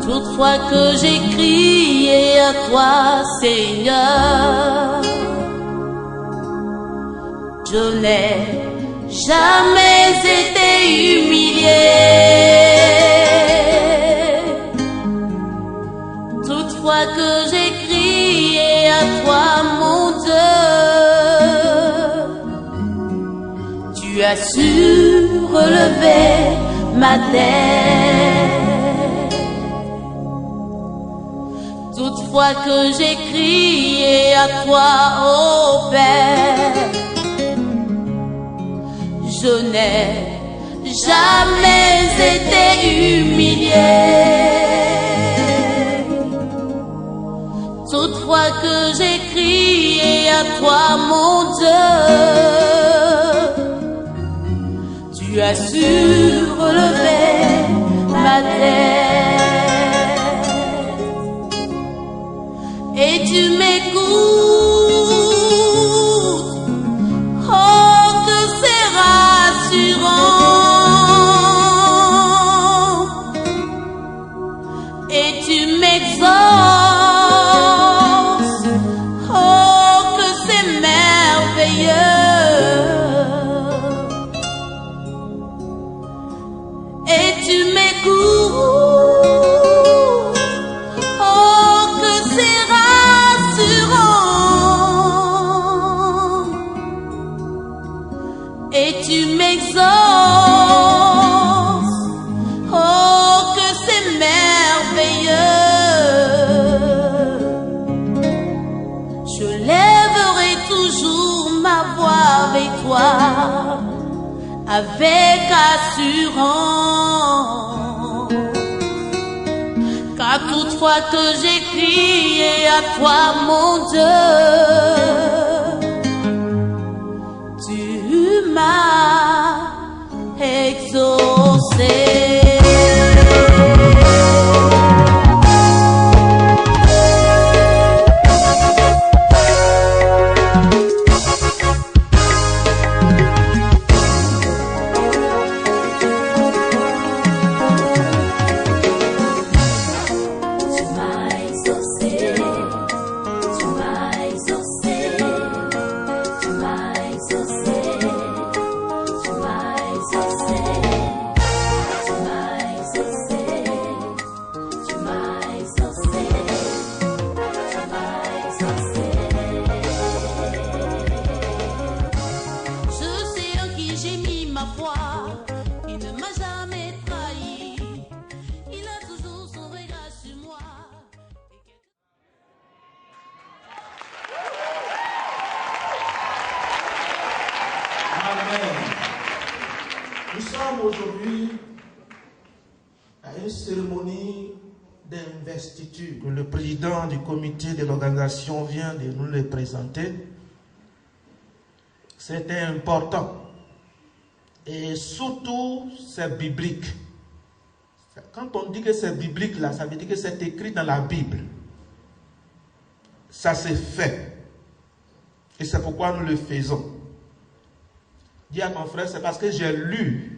Toutefois que j'ai crié à toi, Seigneur, je n'ai jamais été humilié. Toutefois que j'ai crié à toi, mon Dieu, tu as su relever ma tête. Toutefois que j'ai crié à toi, ô Père, je n'ai jamais été humilié. Toutefois que j'ai crié à toi, mon Dieu, tu as su relever ma tête. Et tu m'écoutes, oh que c'est rassurant. Et tu m'exauces, oh que c'est merveilleux. Et tu m'écoutes, tu m'exauces, oh que c'est merveilleux. Je lèverai toujours ma voix avec toi, avec assurance, car toutefois que j'ai crié à toi, mon Dieu, tu m'as exaucé. Nous sommes aujourd'hui à une cérémonie d'investiture que le président du comité de l'organisation vient de nous le présenter. C'était important et surtout c'est biblique. Quand on dit que c'est biblique là, ça veut dire que c'est écrit dans la Bible. Ça s'est fait et c'est pourquoi nous le faisons. Dis à ton frère, c'est parce que j'ai lu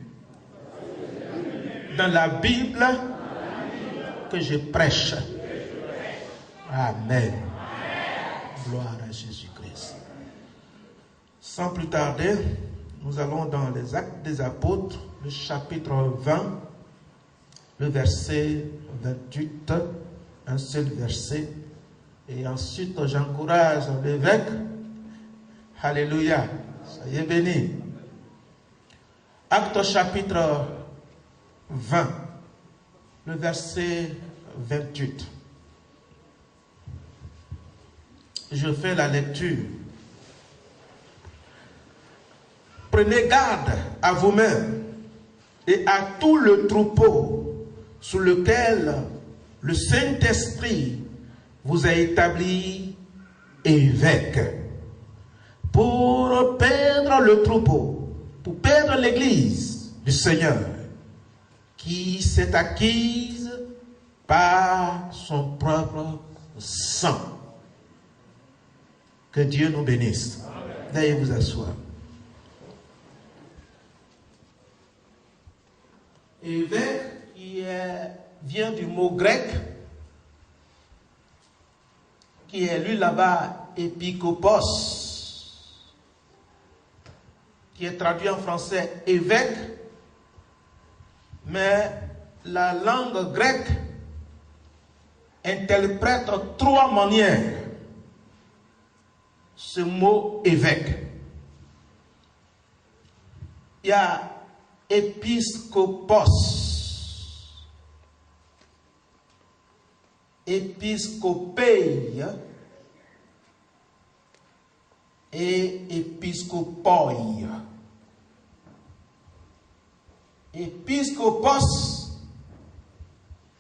dans la Bible que je prêche. Amen. Gloire à Jésus-Christ. Sans plus tarder, nous allons dans les Actes des Apôtres, le chapitre 20, le verset 28, un seul verset. Et ensuite, j'encourage l'évêque. Alléluia. Soyez bénis. Acte chapitre 20, le verset 28. Je fais la lecture. Prenez garde à vous-même et à tout le troupeau sous lequel le Saint-Esprit vous a établi évêque pour perdre le troupeau, pour perdre l'église du Seigneur qui s'est acquise par son propre sang. Que Dieu nous bénisse. Veuillez vous asseoir. Évêque qui vient du mot grec qui est lu là-bas épiskopos, qui est traduit en français évêque, mais la langue grecque interprète de 3 manières ce mot évêque. Il y a épiscopos, épiscopei et épiscopoi. Épiscopos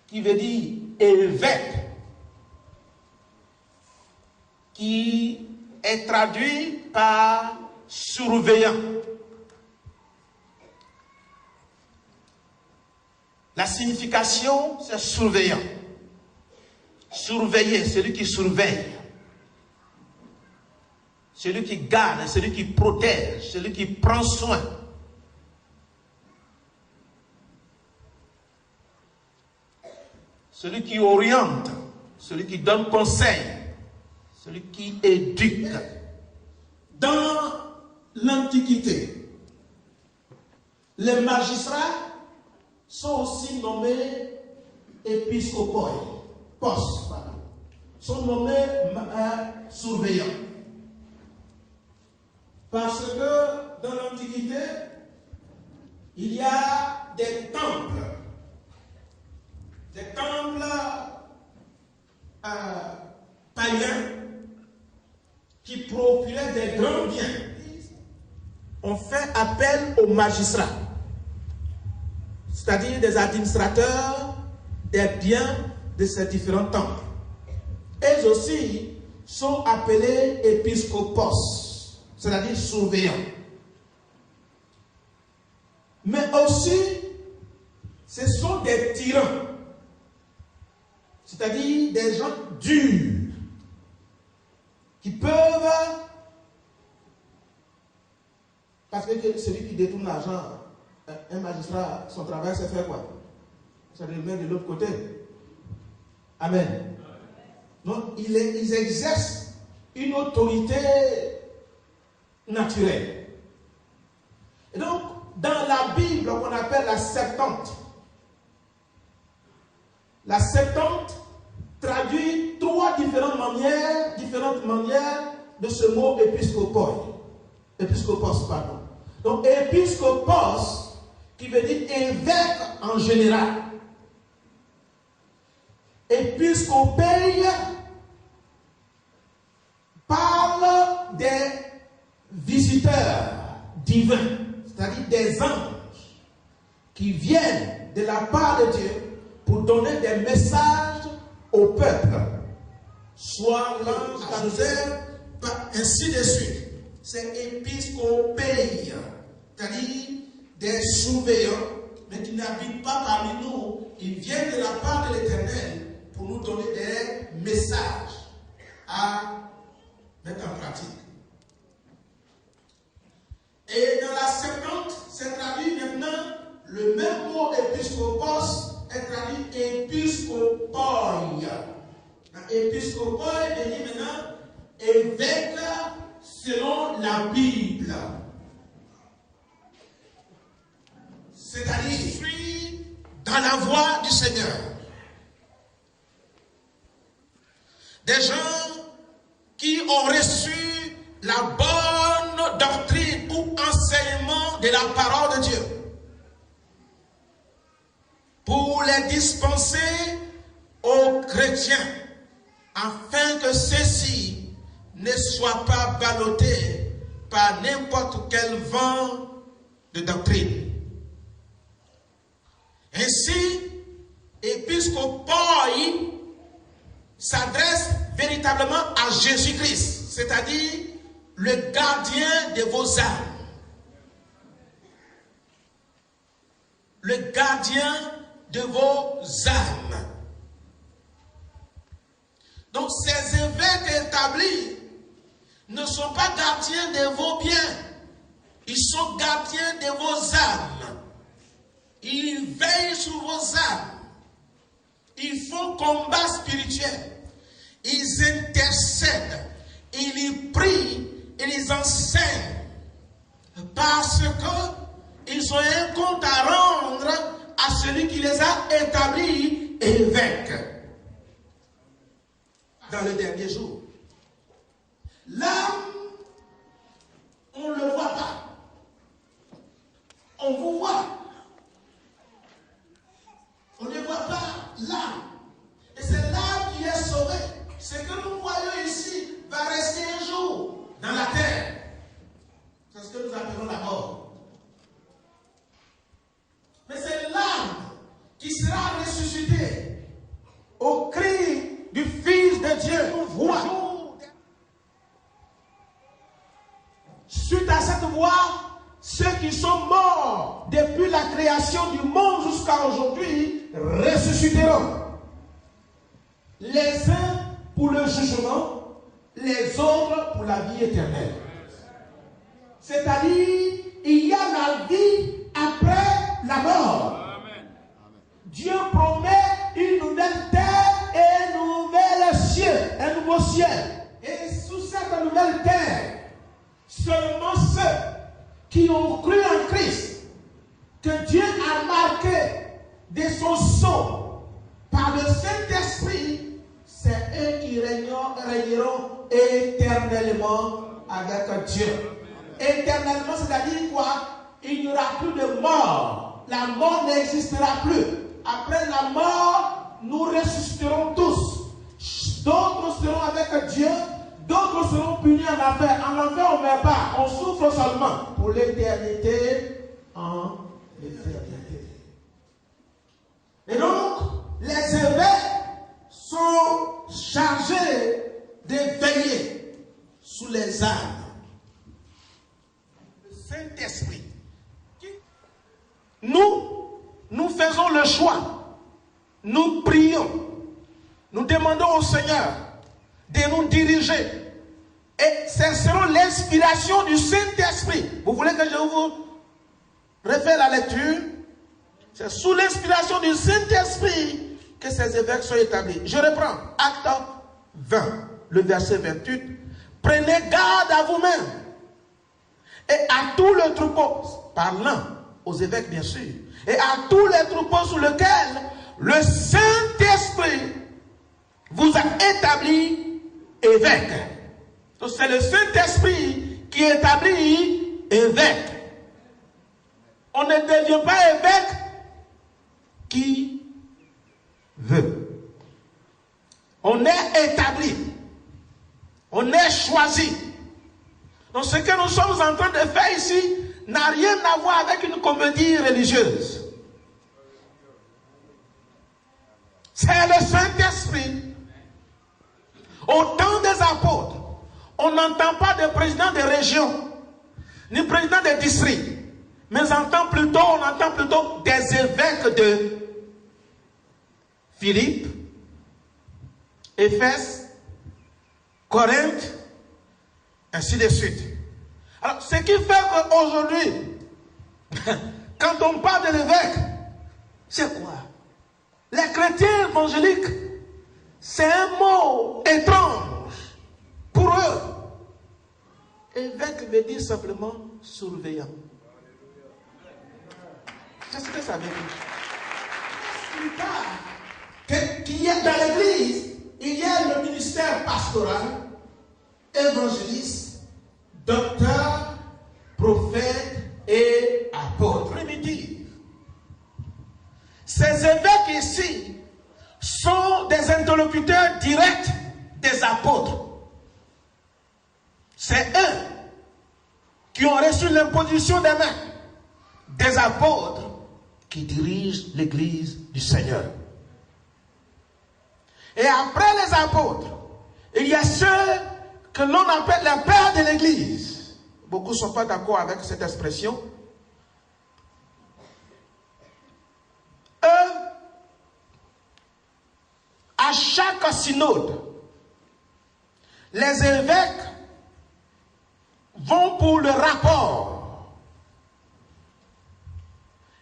qui veut dire évêque, qui est traduit par surveillant. La signification, c'est surveillant. Surveiller, celui qui surveille. Celui qui garde, celui qui protège, celui qui prend soin. Celui qui oriente, celui qui donne conseil, celui qui éduque. Dans l'Antiquité, les magistrats sont aussi nommés épiscopoi, sont nommés surveillants. Parce que dans l'Antiquité, il y a des temples païens qui procuraient des grands biens. On fait appel aux magistrats, c'est-à-dire des administrateurs des biens de ces différents temples. Eux aussi sont appelés épiscopos, c'est-à-dire surveillants. Mais aussi, ce sont des tyrans, c'est-à-dire des gens durs, qui peuvent, parce que celui qui détourne l'argent, un magistrat, son travail, c'est faire quoi? Ça le met de l'autre côté. Amen. Donc, ils exercent une autorité naturelle. Et donc, dans la Bible, qu'on appelle la Septante traduit 3 différentes manières de ce mot épiscopos. Donc, épiscopos, qui veut dire évêque en général. Épiscopei parle des visiteurs divins, c'est-à-dire des anges qui viennent de la part de Dieu pour donner des messages au peuple. Soit l'ange Joseph, ainsi de suite. C'est épiscopei, c'est-à-dire des surveillants, mais qui n'habitent pas parmi nous. Ils viennent de la part de l'Éternel pour nous donner des messages à mettre en pratique. Et dans la Septante, c'est traduit maintenant, le même mot épiscopos est traduit épiscopoi. Épiscopoi veut dire maintenant évêque selon la Bible. C'est-à-dire, je suis dans la voie du Seigneur. Des gens qui ont reçu la bonne doctrine ou enseignement de la parole de Dieu pour les dispenser aux chrétiens afin que ceux-ci ne soient pas ballottés par n'importe quel vent de doctrine. Ainsi, épiscopoi s'adresse véritablement à Jésus-Christ, c'est-à-dire le gardien de vos âmes. Le gardien de vos âmes. Donc ces évêques établis ne sont pas gardiens de vos biens, ils sont gardiens de vos âmes. Ils veillent sur vos âmes. Ils font combat spirituel. Ils intercèdent. Ils y prient. Ils enseignent. Parce qu'ils ont un compte à rendre à celui qui les a établis évêques dans le dernier jour. L'âme, on ne le voit pas. On vous voit. On ne voit pas l'âme. Et c'est l'âme qui est sauvée. Ce que nous voyons ici va rester un jour dans la terre. C'est ce que nous appelons la mort. Mais c'est l'âme qui sera ressuscitée au cri du Fils de Dieu. Voix. Suite à cette voix, ceux qui sont morts depuis la création du monde jusqu'à aujourd'hui ressusciteront. Les uns pour le jugement, les autres pour la vie éternelle. C'est-à-dire, il y a la vie après la mort. Amen. Dieu promet une nouvelle terre et un nouvel ciel, un nouveau ciel. Et sous cette nouvelle terre, seulement ceux qui ont cru en Christ, que Dieu a marqué de son sceau par le Saint-Esprit, c'est eux qui régneront éternellement avec Dieu. Éternellement, c'est-à-dire quoi? Il n'y aura plus de mort. La mort n'existera plus. Après la mort, nous ressusciterons tous. D'autres seront avec Dieu, d'autres seront punis en enfer. En enfer, on ne meurt pas, on souffre seulement. Pour l'éternité, en éternité. Et donc, les évêques sont chargés de veiller sous les âmes. Saint-Esprit. Nous faisons le choix. Nous prions. Nous demandons au Seigneur de nous diriger. Et ce sera l'inspiration du Saint-Esprit. Vous voulez que je vous refais la lecture? C'est sous l'inspiration du Saint-Esprit que ces évêques sont établis. Je reprends. Acte 20, le verset 28. Prenez garde à vous-même et à tout le troupeau, parlant aux évêques bien sûr, et à tous les troupeaux sous lesquels le Saint-Esprit vous a établi évêque. Donc c'est le Saint-Esprit qui établit évêque. On ne devient pas évêque qui veut. On est établi. On est choisi. Donc ce que nous sommes en train de faire ici n'a rien à voir avec une comédie religieuse. C'est le Saint-Esprit. Au temps des apôtres, on n'entend pas de président de région, ni président de district, mais on entend plutôt des évêques de Philippe, Éphèse, Corinthe, ainsi de suite. Alors, ce qui fait qu'aujourd'hui, quand on parle de l'évêque, c'est quoi? Les chrétiens évangéliques, c'est un mot étrange pour eux. Évêque veut dire simplement surveillant. C'est ce que ça veut dire. Plus tard, qu'il y a dans l'église, il y a le ministère pastoral, évangéliste, docteur, prophète et apôtre. Primitif. Ces évêques ici sont des interlocuteurs directs des apôtres. C'est eux qui ont reçu l'imposition des mains des apôtres qui dirigent l'église du Seigneur. Et après les apôtres, il y a ceux que l'on appelle les pères de l'église. Beaucoup ne sont pas d'accord avec cette expression. Eux, à chaque synode, les évêques vont pour le rapport.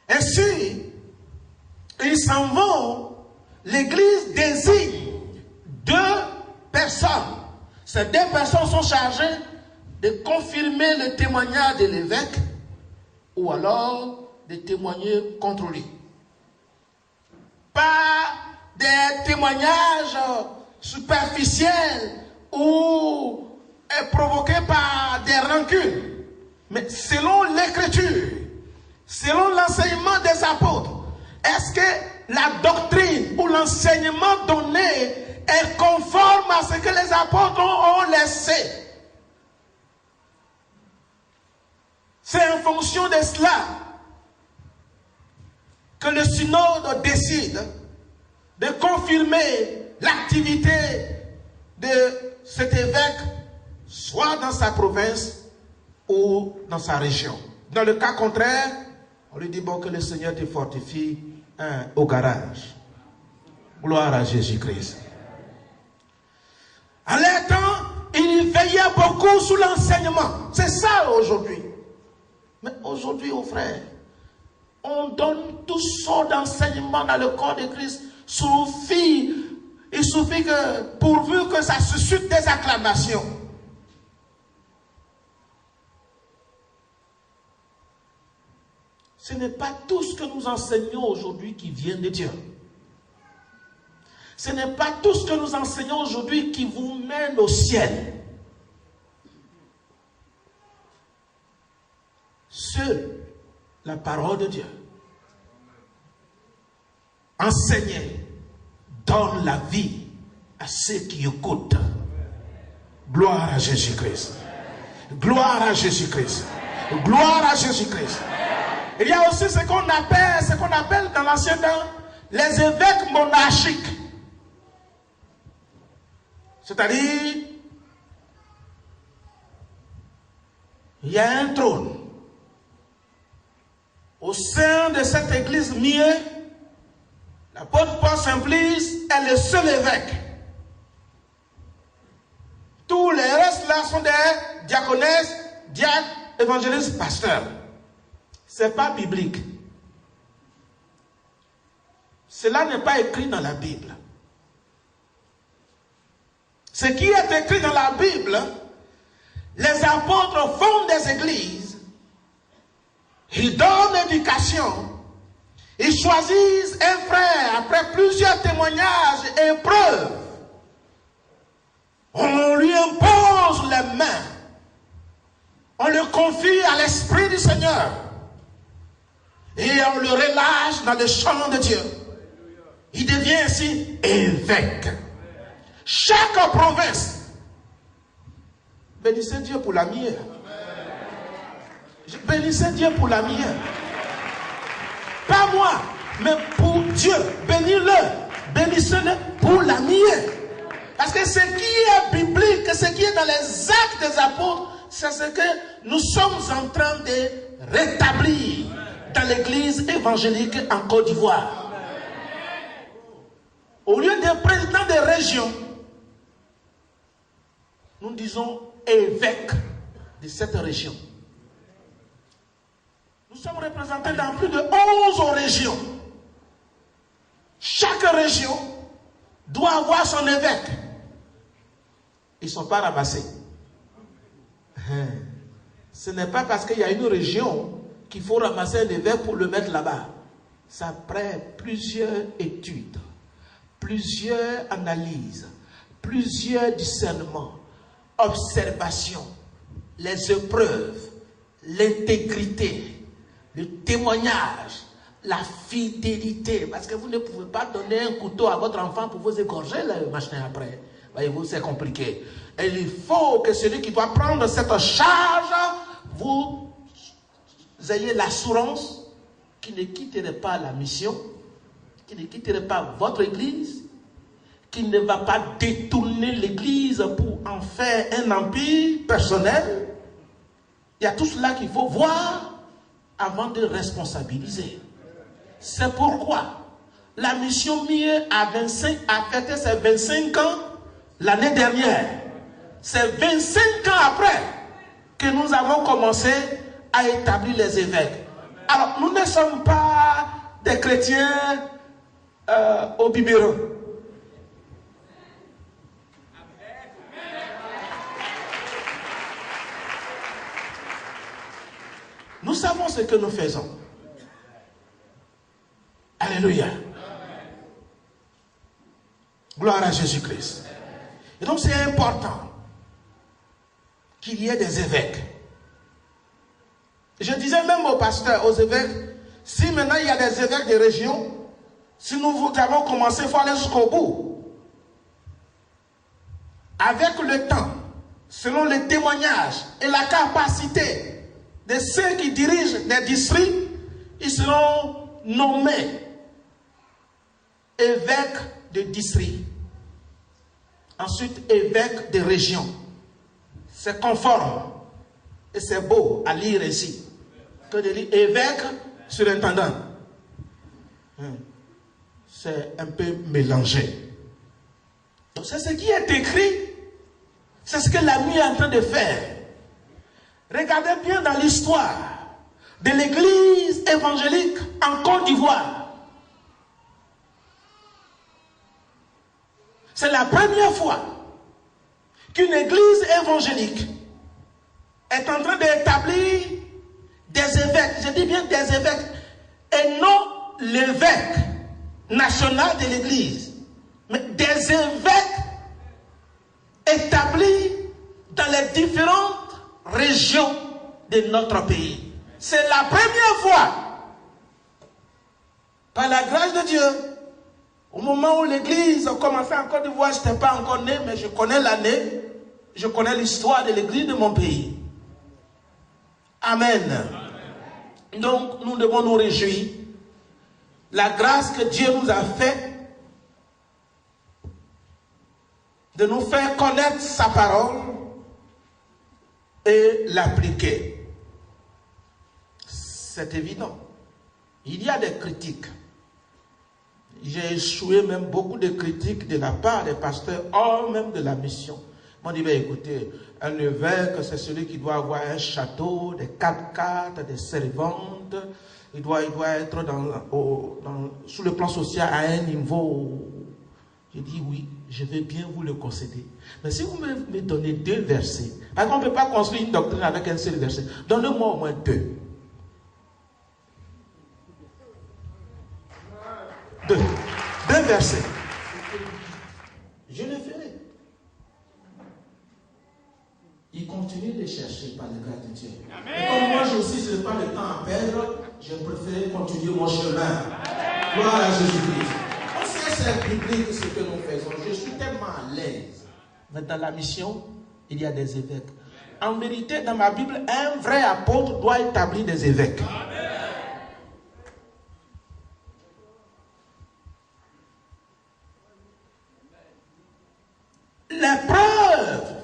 Ainsi, ils s'en vont l'Église désigne 2 personnes. Ces 2 personnes sont chargées de confirmer le témoignage de l'évêque ou alors de témoigner contre lui. Pas des témoignages superficiels ou provoqués par des rancunes, mais selon l'Écriture, selon l'enseignement des apôtres. Est-ce que la doctrine ou l'enseignement donné est conforme à ce que les apôtres ont laissé? C'est en fonction de cela que le synode décide de confirmer l'activité de cet évêque, soit dans sa province ou dans sa région. Dans le cas contraire, on lui dit bon, que le Seigneur te fortifie au garage. Gloire à Jésus-Christ. En leur temps, il veillait beaucoup sur l'enseignement. C'est ça aujourd'hui. Mais aujourd'hui, aux frères, on donne toutes sortes d'enseignements dans le corps de Christ. Il suffit que, pourvu que ça suscite des acclamations. Ce n'est pas tout ce que nous enseignons aujourd'hui qui vient de Dieu. Ce n'est pas tout ce que nous enseignons aujourd'hui qui vous mène au ciel. Seule la parole de Dieu, enseignée, donne la vie à ceux qui écoutent. Gloire à Jésus-Christ. Gloire à Jésus-Christ. Gloire à Jésus-Christ. Il y a aussi ce qu'on appelle dans l'ancien temps les évêques monarchiques. C'est-à-dire, il y a un trône. Au sein de cette église miée, l'apôtre Paul Simplice est le seul évêque. Tous les restes là sont des diaconesses, diacres, évangélistes, pasteurs. Ce n'est pas biblique. Cela n'est pas écrit dans la Bible. Ce qui est écrit dans la Bible, les apôtres fondent des églises, ils donnent l'éducation, ils choisissent un frère après plusieurs témoignages et preuves. On lui impose les mains, on le confie à l'Esprit du Seigneur et on le relâche dans le champ de Dieu. Il devient ainsi évêque. Chaque province, bénissez Dieu pour la mienne. Bénissez Dieu pour la mienne. Pas moi, mais pour Dieu. Bénis-le. Bénissez-le pour la mienne. Parce que ce qui est biblique, ce qui est dans les actes des apôtres, c'est ce que nous sommes en train de rétablir dans l'église évangélique en Côte d'Ivoire. Au lieu de président de région, nous disons évêque de cette région. Nous sommes représentés dans plus de 11 régions. Chaque région doit avoir son évêque. Ils ne sont pas ramassés. Ce n'est pas parce qu'il y a une région qu'il faut ramasser un évêque pour le mettre là-bas. Ça prend plusieurs études, plusieurs analyses, plusieurs discernements, observations, les épreuves, l'intégrité, le témoignage, la fidélité. Parce que vous ne pouvez pas donner un couteau à votre enfant pour vous égorger le machin après. Voyez-vous, c'est compliqué. Et il faut que celui qui doit prendre cette charge, vous ayez l'assurance qu'il ne quitterait pas la mission, qu'il ne quitterait pas votre église, qu'il ne va pas détourner l'église pour en faire un empire personnel. Il y a tout cela qu'il faut voir avant de responsabiliser. C'est pourquoi la mission MIE a fêté ses 25 ans l'année dernière. C'est 25 ans après que nous avons commencé à établir les évêques. Alors, nous ne sommes pas des chrétiens au biberon. Nous savons ce que nous faisons. Alléluia. Gloire à Jésus-Christ. Et donc c'est important qu'il y ait des évêques. Je disais même aux pasteurs, aux évêques, si maintenant il y a des évêques de région, si nous avons commencé, il faut aller jusqu'au bout. Avec le temps, selon les témoignages et la capacité de ceux qui dirigent des districts, ils seront nommés évêques de district. Ensuite, évêques de région. C'est conforme. Et c'est beau à lire ici. Que de lire évêque surintendant. C'est un peu mélangé. Donc c'est ce qui est écrit. C'est ce que l'ami est en train de faire. Regardez bien dans l'histoire de l'église évangélique en Côte d'Ivoire. C'est la première fois qu'une église évangélique est en train d'établir des évêques. Je dis bien des évêques et non l'évêque national de l'église, mais des évêques établis dans les différentes régions de notre pays. C'est la première fois, par la grâce de Dieu, au moment où l'église a commencé en Côte d'Ivoire, je n'étais pas encore né, mais je connais l'année, je connais l'histoire de l'église de mon pays. Amen. Donc, nous devons nous réjouir. La grâce que Dieu nous a fait de nous faire connaître sa parole et l'appliquer. C'est évident. Il y a des critiques. J'ai échoué même beaucoup de critiques de la part des pasteurs, hors même de la mission. On dit, écoutez, un évêque, c'est celui qui doit avoir un château, des 4x4, des servantes. Il doit être sur le plan social à un niveau. Je dis oui, je vais bien vous le concéder. Mais si vous me donnez 2 versets, parce qu'on ne peut pas construire une doctrine avec un seul verset, donnez-moi au moins 2. 2 versets. Je le ferai. Il continue de chercher par le grâce de Dieu. Et comme moi je aussi, je n'ai pas le temps à perdre, je préfère continuer mon chemin. Gloire à Jésus-Christ. On sait c'est biblique ce que nous faisons. Je suis tellement à l'aise. Mais dans la mission, il y a des évêques. En vérité, dans ma Bible, un vrai apôtre doit établir des évêques. L'épreuve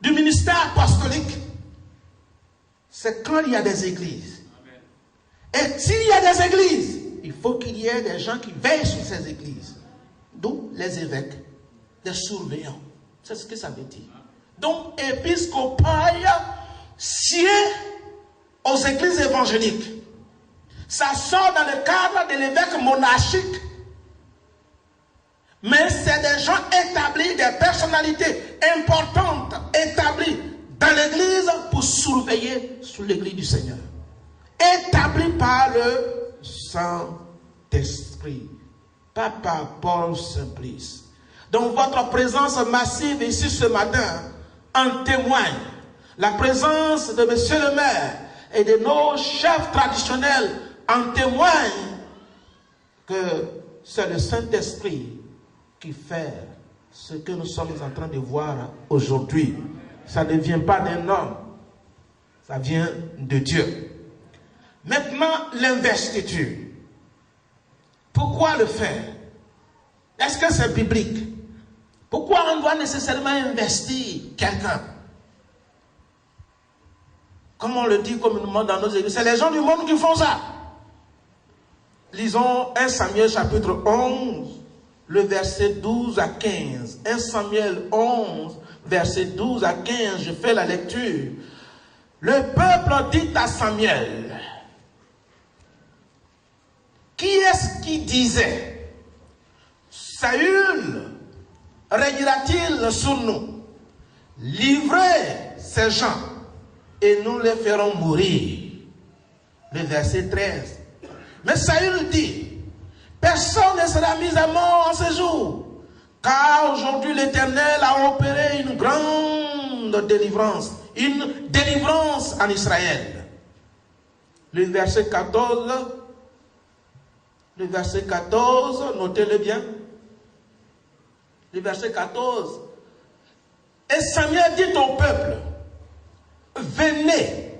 du ministère apostolique, c'est quand il y a des églises. Et s'il y a des églises, il faut qu'il y ait des gens qui veillent sur ces églises. D'où les évêques, des surveillants. C'est ce que ça veut dire. Donc, épiscopaï, sied aux églises évangéliques. Ça sort dans le cadre de l'évêque monarchique. Mais c'est des gens établis, des personnalités importantes établies dans l'église pour surveiller sur l'église du Seigneur. Établis par le Saint-Esprit, pas par Paul Simplice. Donc votre présence massive ici ce matin en témoigne. La présence de monsieur le maire et de nos chefs traditionnels en témoigne que c'est le Saint-Esprit qui fait ce que nous sommes en train de voir aujourd'hui. Ça ne vient pas d'un homme, ça vient de Dieu. Maintenant, l'investiture. Pourquoi le faire? Est-ce que c'est biblique? Pourquoi on doit nécessairement investir quelqu'un? Comme on le dit communément dans nos églises, c'est les gens du monde qui font ça. Lisons 1 Samuel chapitre 11, le verset 12 à 15. 1 Samuel 11, verset 12 à 15, je fais la lecture. Le peuple dit à Samuel, qui est-ce qui disait, régnera-t-il sur nous? Livrez ces gens et nous les ferons mourir. Le verset 13. Mais Saül dit, personne ne sera mis à mort en ce jour, car aujourd'hui l'Éternel a opéré une grande délivrance, une délivrance en Israël. Le verset 14, notez-le bien. Le verset 14. Et Samuel dit au peuple, venez,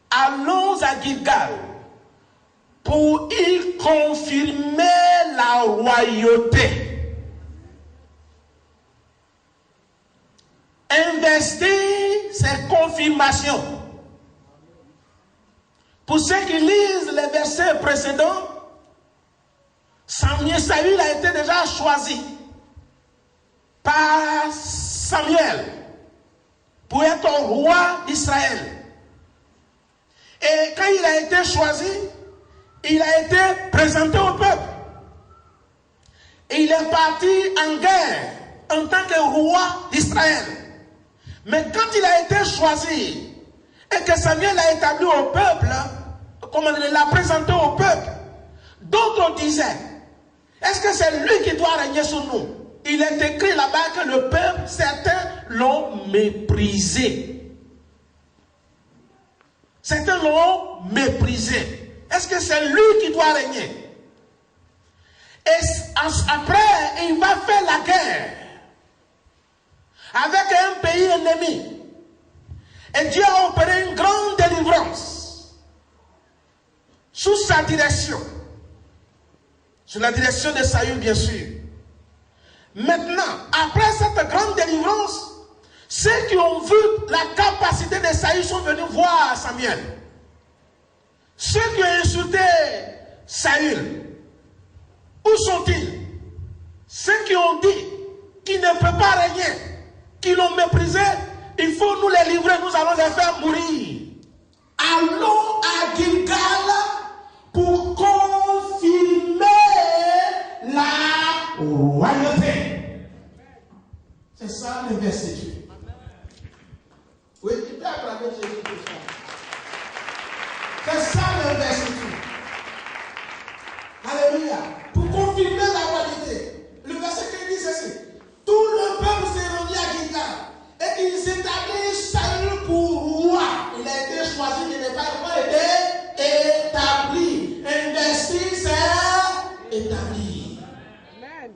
allons à Gilgal pour y confirmer la royauté. Investir, c'est confirmation. Pour ceux qui lisent les versets précédents, Saül a été déjà choisi par Samuel pour être roi d'Israël. Et quand il a été choisi, il a été présenté au peuple. Et il est parti en guerre en tant que roi d'Israël. Mais quand il a été choisi et que Samuel l'a établi au peuple, comme il l'a présenté au peuple, d'autres disaient, est-ce que c'est lui qui doit régner sur nous? Il est écrit là-bas que le peuple, certains l'ont méprisé. Certains l'ont méprisé. Est-ce que c'est lui qui doit régner? Et après, il va faire la guerre avec un pays ennemi. Et Dieu a opéré une grande délivrance sous sa direction. Sous la direction de Saül, bien sûr. Maintenant, après cette grande délivrance, ceux qui ont vu la capacité de Saül sont venus voir Samuel. Ceux qui ont insulté Saül, où sont-ils? Ceux qui ont dit qu'il ne peut pas régner, qui l'ont méprisé, il faut nous les livrer, nous allons les faire mourir. Allons à Gilgal pour confirmer la royauté. C'est ça le verset. Oui, tu peux acclamer Jésus pour ça. C'est ça le verset. Alléluia. Pour confirmer la royauté. Le verset qui dit ceci. Tout le peuple s'est réuni à Gilgal et il s'établit Saül pour roi. Il a été choisi, il n'est pas encore été établi. Investi, c'est établi. Amen.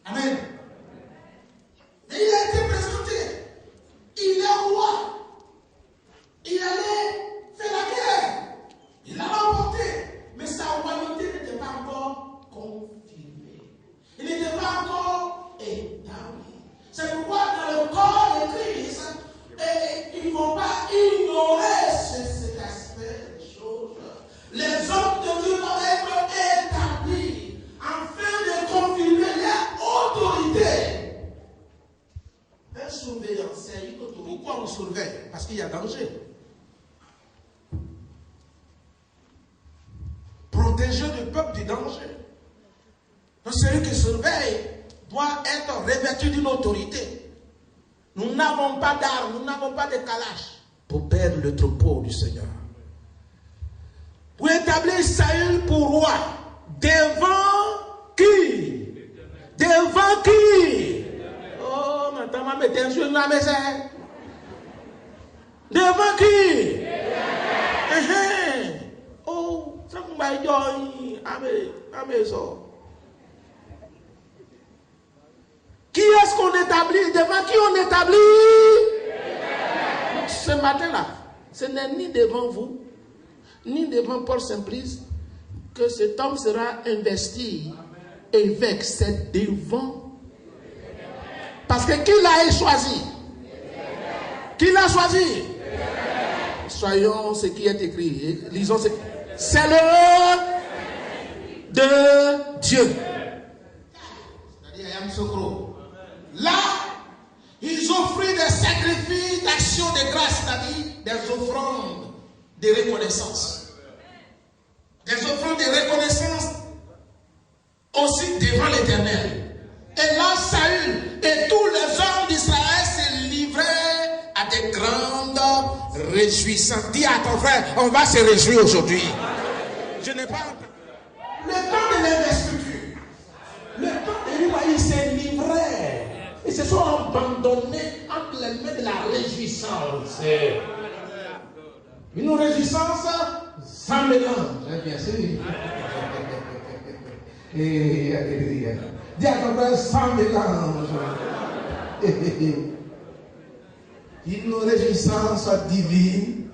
Amen. Mais il a été présenté. Il est roi. Il allait faire la guerre. Il l'a remporté. Mais sa royauté n'était pas encore confirmée. Il n'était pas encore établi. C'est pourquoi dans le corps de Christ, ils ne vont pas ignorer cet aspect des choses. Les hommes de Dieu doivent être établis afin de confirmer leur autorité. Un surveillant, c'est une autorité. Pourquoi on surveille? Parce qu'il y a danger. Protéger le peuple du danger. Donc celui qui surveille doit être revêtu d'une autorité. Nous n'avons pas d'armes, nous n'avons pas de calages pour perdre le troupeau du Seigneur. Pour établir Saül pour roi, devant qui? Devant qui? Oh, maintenant, ma mettez un jeu dans la maison. Devant qui? Oh, ça m'a dit, à maison. Qui est-ce qu'on établit? Devant qui on établit? Ce matin-là, ce n'est ni devant vous, ni devant Paul Simplice que cet homme sera investi évêque. C'est devant. Parce que qui l'a choisi? Qui l'a choisi? Soyons ce qui est écrit. Lisons ce. C'est le de Dieu. C'est-à-dire, là, ils offrirent des sacrifices d'action de grâce, c'est-à-dire des offrandes de reconnaissance. Des offrandes de reconnaissance aussi devant l'Éternel. Et là, Saül et tous les hommes d'Israël se livraient à des grandes réjouissances. Dis à ton frère, on va se réjouir aujourd'hui. Je n'ai pas entendu. Le temps de l'investiture, le temps de l'Église, ils se livraient. Ils se sont abandonnés entre les mains de la réjouissance. Une réjouissance sans mélange. Bien sûr. Dis à ton frère, sans mélange. Une réjouissance divine,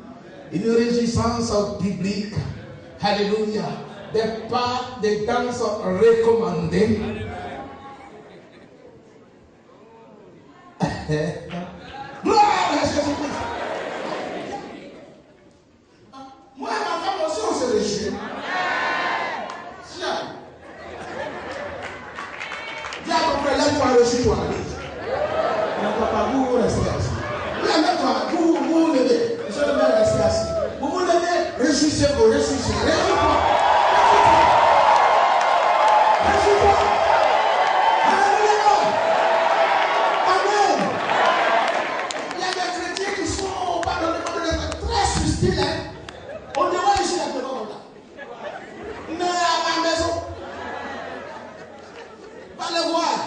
une réjouissance biblique. Alléluia. Des pas, des danses recommandées. Gloire à Jésus-Christ. Moi et ma femme aussi, on se réjouit. Tiens. Dis à ton frère, lève-toi, réjouis-toi. Papa, vous restez assis. Lève-toi, vous levez. Je vais rester assis. Vous vous levez, réjouissez-vous, réjouissez. Réjouis-toi. Réjouis-toi. Alléluia. Amen. Il y a des chrétiens qui sont, pardonnez-moi de l'être, très subtils. On devrait ici la devant là. Mais à ma maison, pas le voir.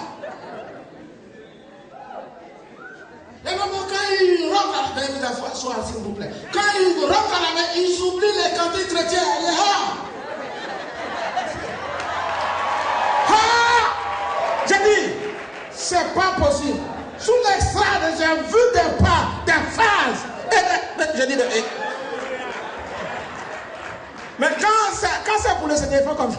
Et même quand ils rentrent à la maison, soit s'il vous plaît. Quand ils rentrent à la maison, ils oublient les cantiques chrétiens. Les j'ai dit, c'est pas possible. Sous l'extrade, j'ai vu des pas, des phases. J'ai dit, mais quand c'est pour le Seigneur, il faut comme ça.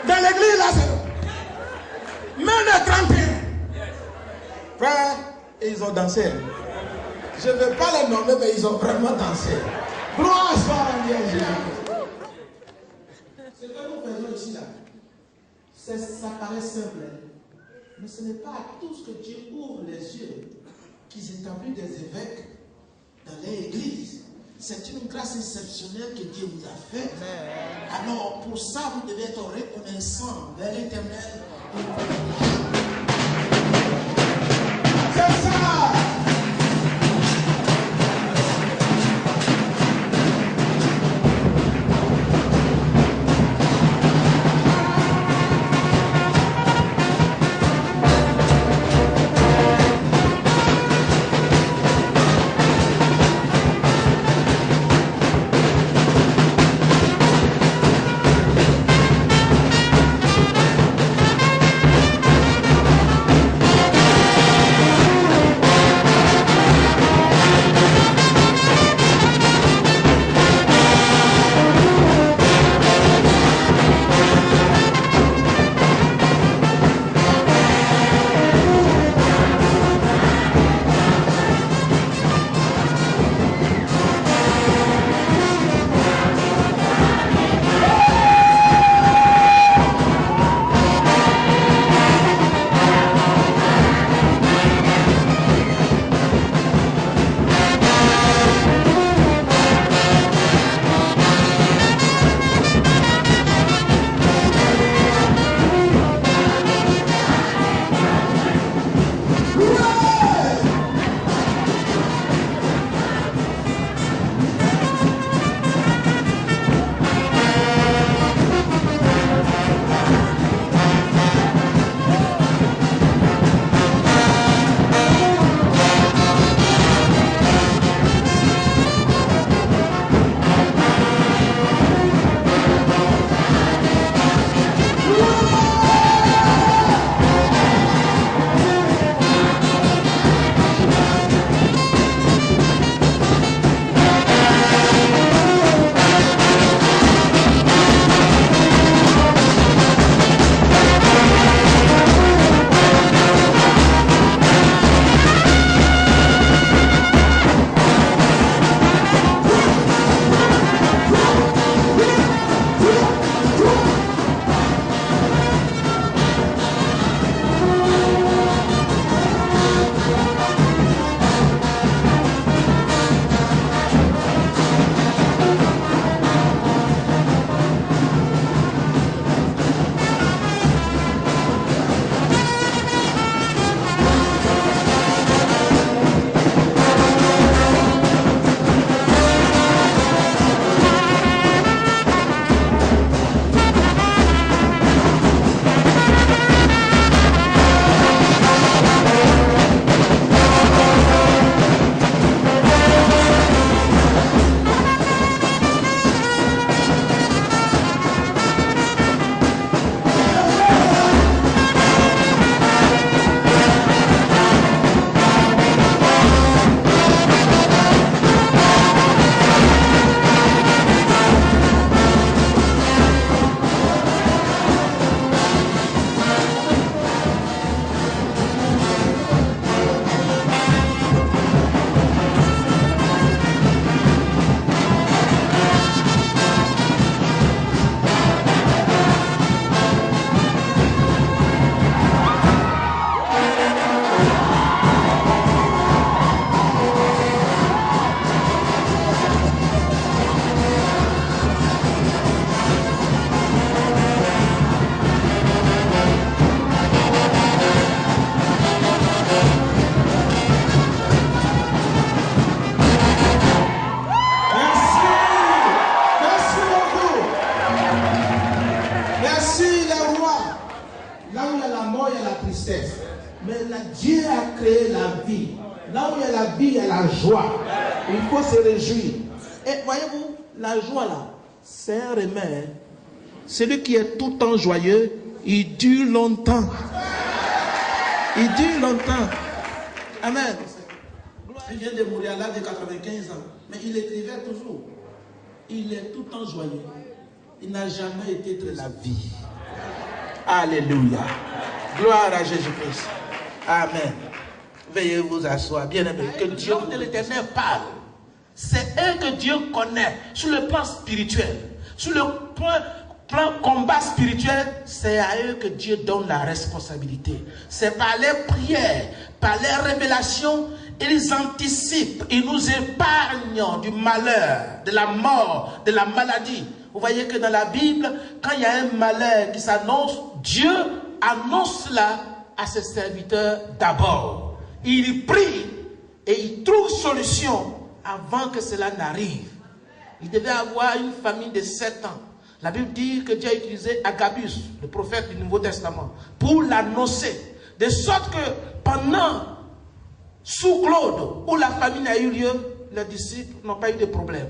Dans l'église, là, c'est même les 31. Frère, ils ont dansé. Je ne vais pas les nommer, mais ils ont vraiment dansé. Gloire soit à Dieu. Ce que nous faisons ici, là, ça paraît simple. Mais ce n'est pas à tous que Dieu ouvre les yeux qu'ils établissent des évêques dans l'église. C'est une grâce exceptionnelle que Dieu vous a faite. Alors, pour ça, vous devez être reconnaissant vers l'Éternel. C'est ça! vie. Là où il y a la vie, il y a la joie. Il faut se réjouir. Et voyez-vous, la joie là, c'est un remède. Celui qui est tout le temps joyeux, il dure longtemps. Il dure longtemps. Amen. Il vient de mourir à l'âge de 95 ans. Mais il écrivait toujours. Il est tout le temps joyeux. Il n'a jamais été très la vie. Alléluia. Gloire à Jésus-Christ. Amen. Veuillez vous asseoir. Bien-aimé, que Dieu de l'Éternel parle. C'est eux que Dieu connaît sur le plan spirituel. Sur le plan combat spirituel, c'est à eux que Dieu donne la responsabilité. C'est par les prières, par les révélations, ils anticipent, ils nous épargnent du malheur, de la mort, de la maladie. Vous voyez que dans la Bible, quand il y a un malheur qui s'annonce, Dieu annonce cela à ses serviteurs d'abord. Il prie et il trouve solution avant que cela n'arrive. Il devait avoir une famille de 7 ans. La Bible dit que Dieu a utilisé Agabus, le prophète du Nouveau Testament, pour l'annoncer. De sorte que pendant, sous Claude, où la famine a eu lieu, les disciples n'ont pas eu de problème.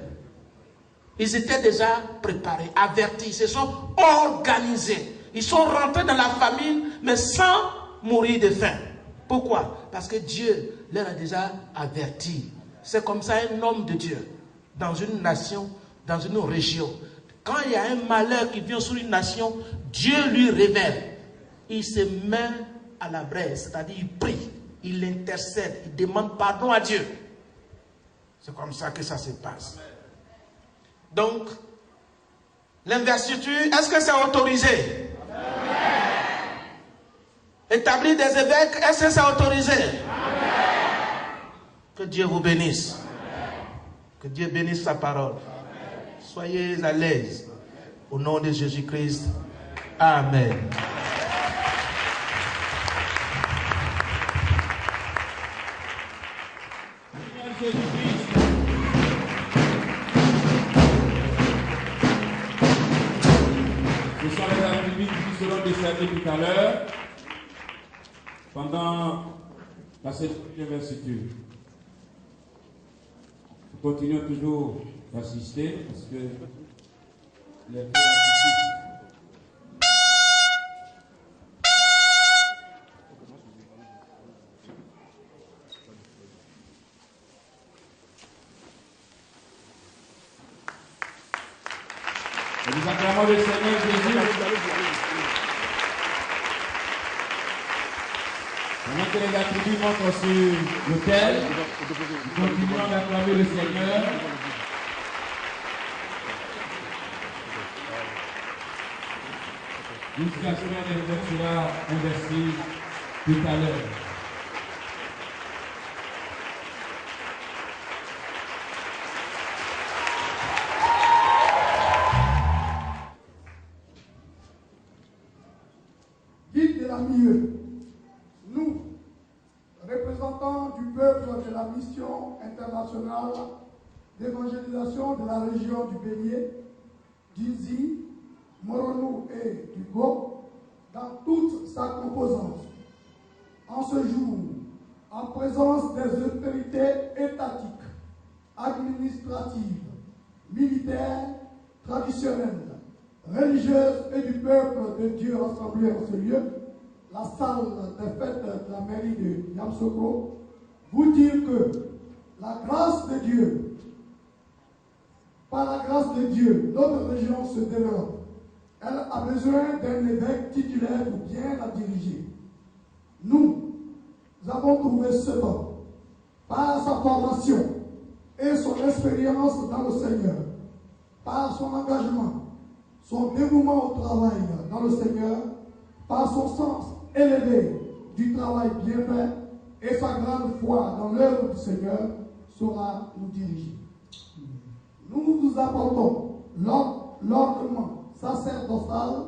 Ils étaient déjà préparés, avertis, ils se sont organisés. Ils sont rentrés dans la famine, mais sans mourir de faim. Pourquoi? Parce que Dieu leur a déjà avertis. C'est comme ça un homme de Dieu, dans une nation, dans une région. Quand il y a un malheur qui vient sur une nation, Dieu lui révèle. Il se met à la braise, c'est-à-dire il prie, il intercède, il demande pardon à Dieu. C'est comme ça que ça se passe. Donc, l'investiture, est-ce que c'est autorisé? Établir des évêques, est-ce que c'est autorisé? Que Dieu vous bénisse. Que Dieu bénisse sa parole. Soyez à l'aise. Au nom de Jésus-Christ. Amen. Ce sont les activités qui seront desservies tout à l'heure pendant la cérémonie d'investiture. Nous continuons toujours d'assister parce que les nous acclamons le Seigneur Jésus. Pendant que les attributs montrent sur l'autel, nous continuons d'acclamer le Seigneur. Jusqu'à ce que l'évêque sera investi tout à l'heure. Guide de la milieu, nous, représentants du peuple de la mission internationale d'évangélisation de la région du Bélier, d'Inzi, Moronou et du Go, dans toute sa composance. En ce jour, en présence des autorités étatiques, administratives, militaires, traditionnelles, religieuses et du peuple de Dieu rassemblés en ce lieu, la salle des fêtes de la mairie de Yamsoko, vous dire que la grâce de Dieu, par la grâce de Dieu, notre région se développe. Elle a besoin d'un évêque titulaire pour bien la diriger. Nous avons trouvé cet homme par sa formation et son expérience dans le Seigneur, par son engagement, son dévouement au travail dans le Seigneur, par son sens élevé du travail bien fait et sa grande foi dans l'œuvre du Seigneur, saura nous diriger. Nous vous apportons l'ordonnement sacerdotal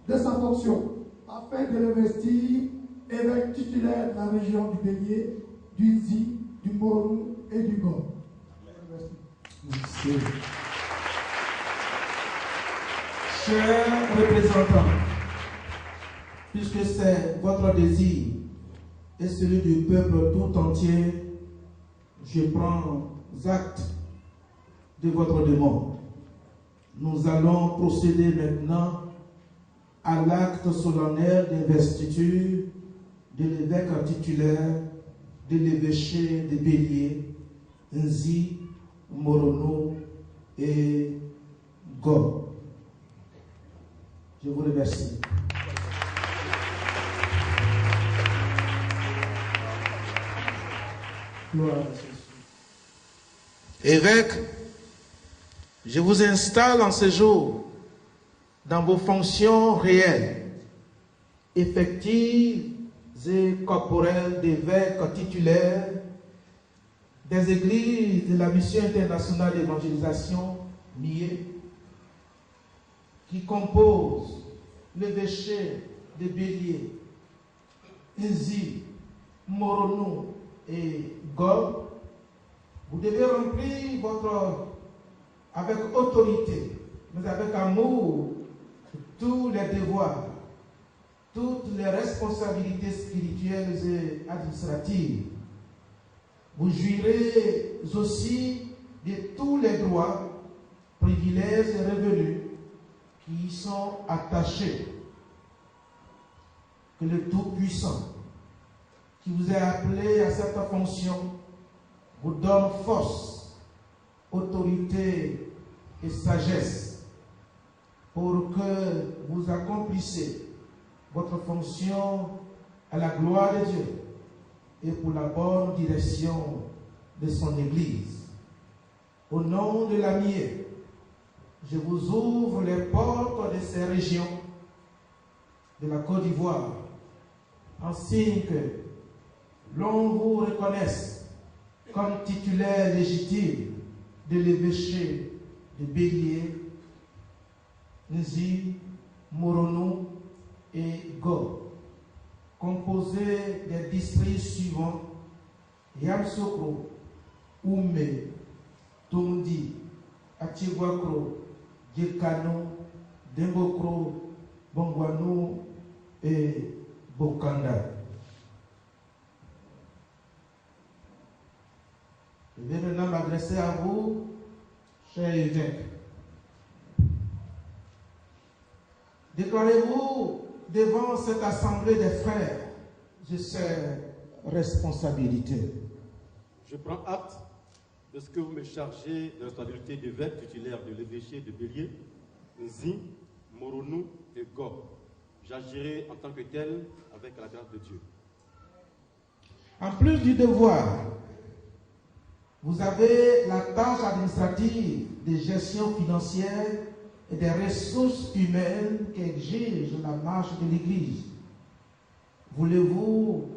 de sa fonction, afin de l'investir évêque titulaire de la région du Bélier, du Nzi, du Moronou et du Gord. Merci. Chers représentants, puisque c'est votre désir et celui du peuple tout entier, je prends acte de votre demande. Nous allons procéder maintenant à l'acte solennel d'investiture de l'évêque titulaire de l'évêché de Bélier, Nzi, Morono et Go. Je vous remercie. Gloire à Jésus. Évêque, je vous installe en ce jour dans vos fonctions réelles, effectives et corporelles d'évêque titulaire des églises de la mission internationale d'évangélisation MIE, qui composent l'évêché de Bélier, Nzi, Morono et Gob. Vous devez remplir avec autorité, mais avec amour, tous les devoirs, toutes les responsabilités spirituelles et administratives. Vous jouirez aussi de tous les droits, privilèges et revenus qui y sont attachés. Que le Tout-Puissant, qui vous a appelé à cette fonction, vous donne force, autorité et sagesse pour que vous accomplissiez votre fonction à la gloire de Dieu et pour la bonne direction de son Église. Au nom de la MIE, je vous ouvre les portes de ces régions de la Côte d'Ivoire, en signe que l'on vous reconnaisse comme titulaire légitime de l'évêché de Bélier, Nzi, Morono et Go, composé des districts suivants: Yamsokro, Oume, Tondi, Atiwakro, Djekano, Dembokro, Bongwano et Bokanda. Je vais maintenant m'adresser à vous, chers évêques. Déclarez-vous devant cette assemblée des frères de ces responsabilités. Je prends acte de ce que vous me chargez de la responsabilité d'évêque titulaire de l'évêché de Bélier, Nzi, Morono et Go. J'agirai en tant que tel avec la grâce de Dieu. En plus du devoir, vous avez la tâche administrative de gestion financière et des ressources humaines qu'exige la marche de l'Église. Voulez-vous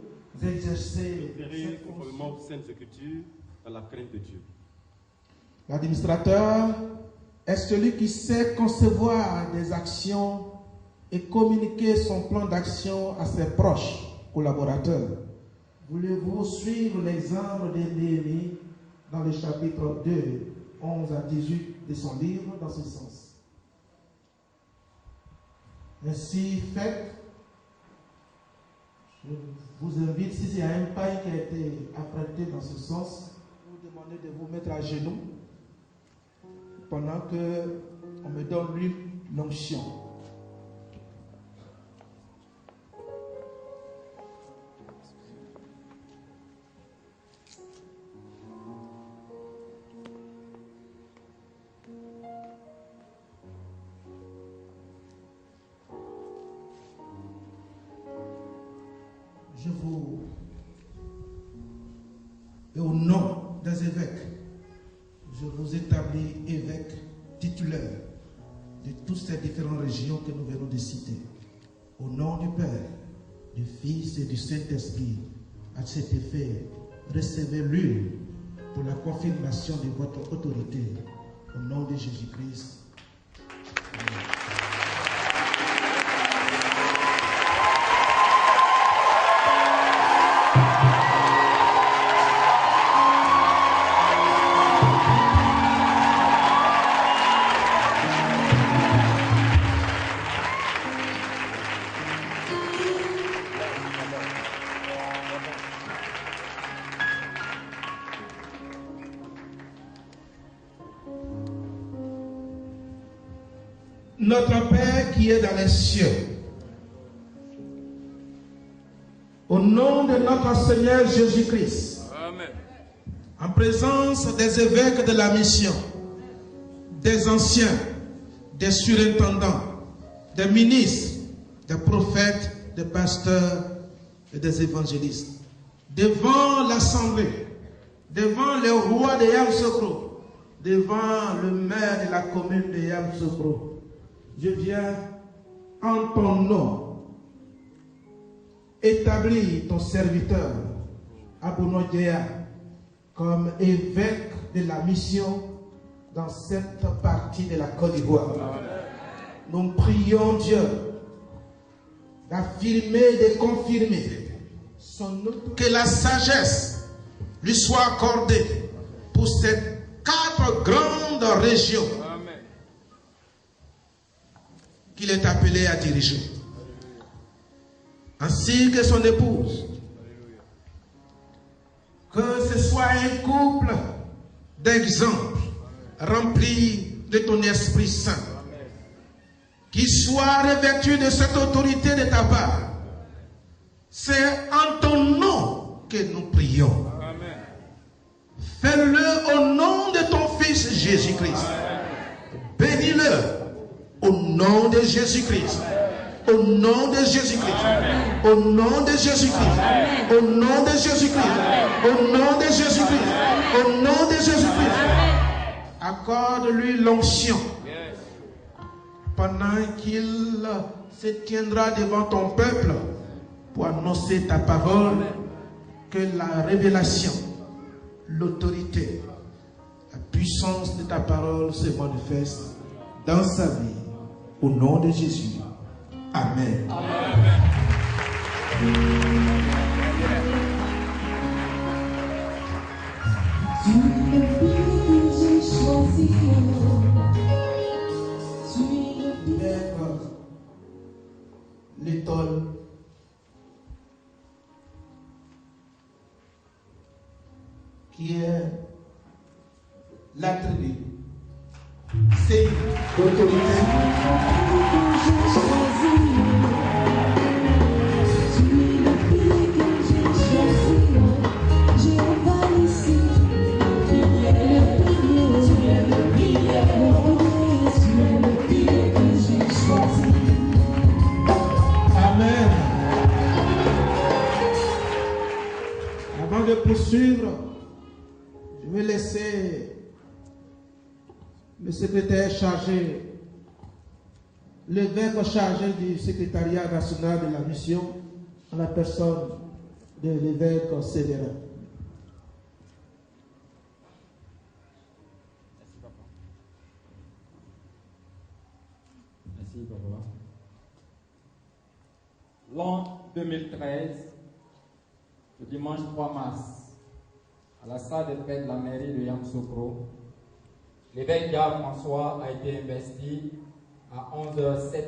exercer cette conformément aux Saintes Écritures dans la crainte de Dieu? L'administrateur est celui qui sait concevoir des actions et communiquer son plan d'action à ses proches collaborateurs. Voulez-vous suivre l'exemple de Néhémie dans le chapitre 2, 11 à 18 de son livre dans ce sens? Ainsi fait, je vous invite, si il y a un pain qui a été apprêté dans ce sens, vous demandez de vous mettre à genoux pendant que on me donne l'onction. Et au nom des évêques, je vous établis évêque titulaire de toutes ces différentes régions que nous venons de citer. Au nom du Père, du Fils et du Saint-Esprit, à cet effet, recevez l'huile pour la confirmation de votre autorité. Au nom de Jésus-Christ. Amen. Notre Père qui est dans les cieux, au nom de notre Seigneur Jésus-Christ, en présence des évêques de la mission, des anciens, des surintendants, des ministres, des prophètes, des pasteurs et des évangélistes, devant l'Assemblée, devant le roi de Yamoussoukro, devant le maire de la commune de Yamoussoukro, je viens en ton nom établir ton serviteur Abouno Djéa comme évêque de la mission dans cette partie de la Côte d'Ivoire. Nous prions Dieu d'affirmer, de confirmer que la sagesse lui soit accordée pour ces 4 grandes régions qu'il est appelé à diriger, ainsi que son épouse. Que ce soit un couple d'exemple rempli de ton Esprit Saint, qui soit revêtu de cette autorité de ta part. C'est en ton nom que nous prions. Fais-le au nom de ton Fils Jésus-Christ. Bénis-le au nom de Jésus-Christ. Au nom de Jésus-Christ. Au nom de Jésus-Christ. Au nom de Jésus-Christ. Au nom de Jésus-Christ. Au nom de Jésus-Christ. Accorde-lui l'onction pendant qu'il se tiendra devant ton peuple pour annoncer ta parole, que la révélation, l'autorité, la puissance de ta parole se manifeste dans sa vie. Au nom de Jésus. Amen. Amen. Tu es le fils que j'ai choisi. Tu es l'étoile qui est l'attribut, c'est l'autorité. Amen. Avant de poursuivre, je vais laisser le secrétaire chargé, l'évêque chargé du secrétariat national de la mission, en la personne de l'évêque Sévérin. Merci, papa. L'an 2013, le dimanche 3 mars, à la salle des fêtes de la mairie de Yamoussoukro, l'évêque Gare François a été investi à 11h07.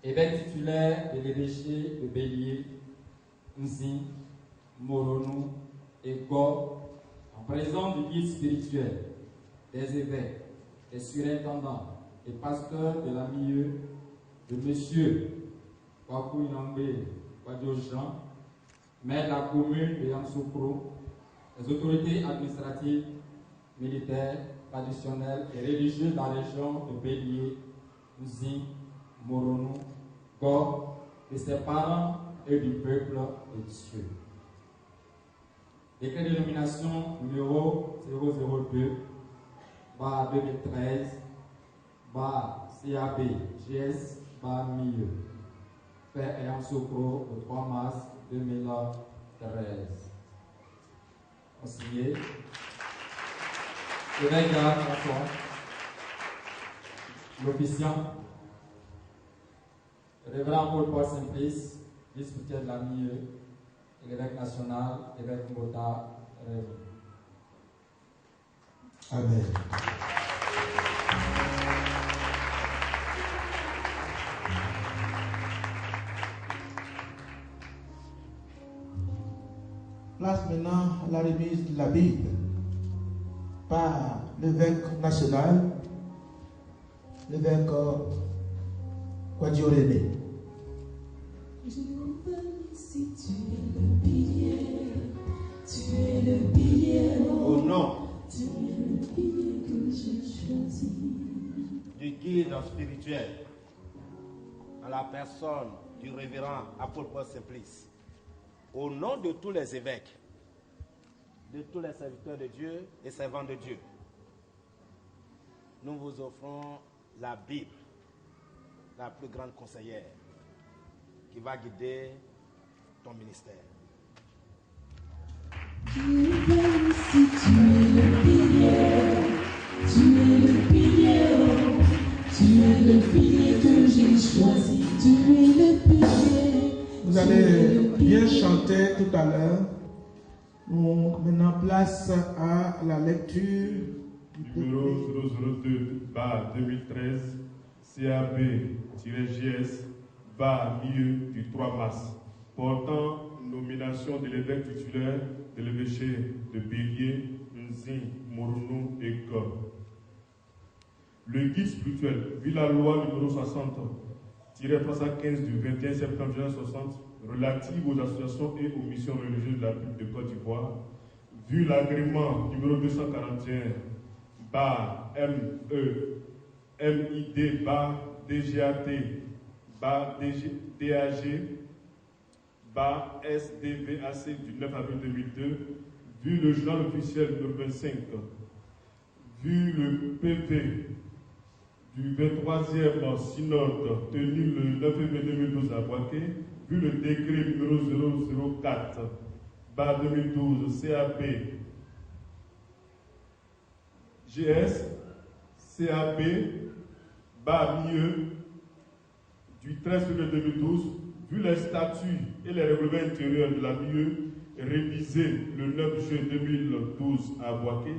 Évêque titulaire de l'évêché de Bélier, Nzi, Moronou et Go, en présence du guide spirituel, des évêques, des surintendants et pasteurs de la milieu, de M. Kwaku Yambé Wadjojan, maire de la commune de Yamoussoukro, les autorités administratives, militaires, traditionnelles et religieuses dans la région de Bélier, Nzi, Moronou, Go, de ses parents et du peuple de Dieu. Décret de nomination numéro 002, bar 2013, bar CAB, GS, bar milieu, fait à Yamoussoukro le 3 mars 2013. Signé. Évêque Gare François, l'officiant, Révérend Paul Simplice, vice-spirituel de la milieu, et l'évêque national, évêque Mbota Rév. Amen. Place maintenant à la remise de la Bible par l'évêque national l'évêque Kwadiorémé. Je m'appelle si tu es le pilier, tu es le pilier. Au nom Tu es le pilier que j'ai choisi. Du guide spirituel, en la personne du révérend apôtre Paul Simplice, au nom de tous les évêques, de tous les serviteurs de Dieu et servants de Dieu, nous vous offrons la Bible, la plus grande conseillère, qui va guider ton ministère. Je m'appelle si tu es le pilier, tu es le pilier, tu es le pilier que j'ai choisi, tu es le pilier. Vous allez bien chanter tout à l'heure. Nous menons place à la lecture du Numéro 002, bas 2013, CAB-GS, bas milieu du 3 mars, portant nomination de l'évêque titulaire de l'évêché de Bélier, Nzin, Moronou et Gor. Le guide spirituel, vu la loi numéro 60-315 du 21 septembre 1960, relative aux associations et aux missions religieuses de la République de Côte d'Ivoire, vu l'agrément numéro 241, bar MID, bar DGAT, bar DAG, bar SDVAC du 9 avril 2002, vu le journal officiel numéro 25, vu le PV du 23e synode tenu le 9 mai 2012 à Boaké, vu le décret numéro 004, bar 2012, CAP, GS, CAP, bar milieu, du 13 février 2012, vu les statuts et les règlements intérieurs de la milieu révisés le 9 juin 2012 à Boaké,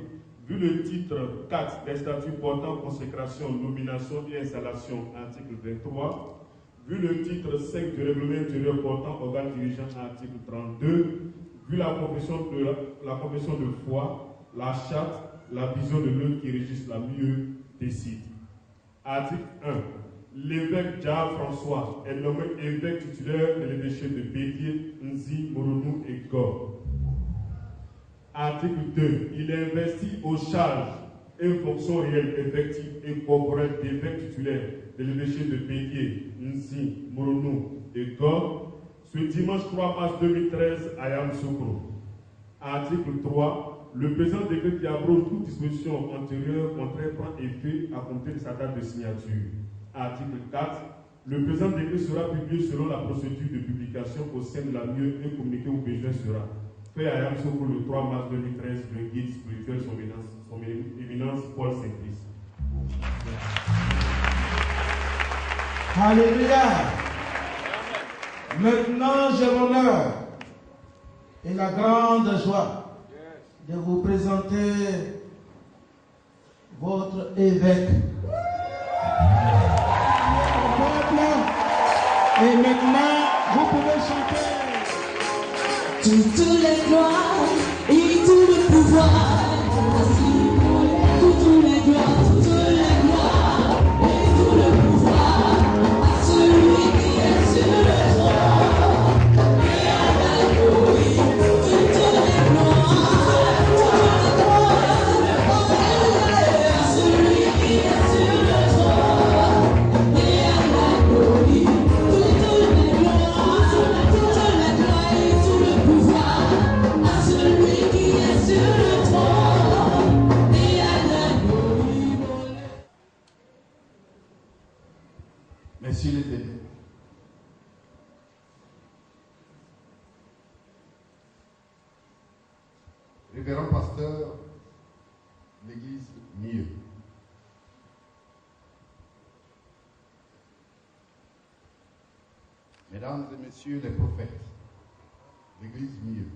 vu le titre 4 des statuts portant consécration, nomination et installation, article 23, vu le titre 5 du règlement intérieur portant organe dirigeant, article 32, vu la confession de foi, la charte, la vision de l'œuvre qui régisse la mieux décide. Article 1. L'évêque Dja François est nommé évêque titulaire de l'évêché de Bélier, Nzi, Moronou et Gor. Article 2. Il est investi aux charges et fonctions réelles, effectives et corporelles d'évêque titulaire de l'évêché de Bélier, Nzi, Moronou et Gor ce dimanche 3 mars 2013 à Yamoussoukro. Article 3. Le présent décret qui abroge toute disposition antérieure contraire prend effet à compter de sa date de signature. Article 4. Le présent décret sera publié selon la procédure de publication au sein de la mieux et communiqué au besoin sera fait à Yamoussoukro le 3 mars 2013, le guide spirituel son éminence Paul Simplice. Alléluia. Maintenant, j'ai l'honneur et la grande joie de vous présenter votre évêque. Et maintenant, vous pouvez chanter. Toutes les gloires et tout le pouvoir, toutes les gloires, et tout le pouvoir, à celui qui est sur le trône, et à la gloire, toutes les gloires, à celui qui est sur le trône, et à la gloire, toutes les gloires, et tout le pouvoir, à celui qui est sur le trône, et à la gloire. Messieurs les évêques, révérend pasteur de l'église Mieux, mesdames et messieurs les prophètes, l'église Mieux,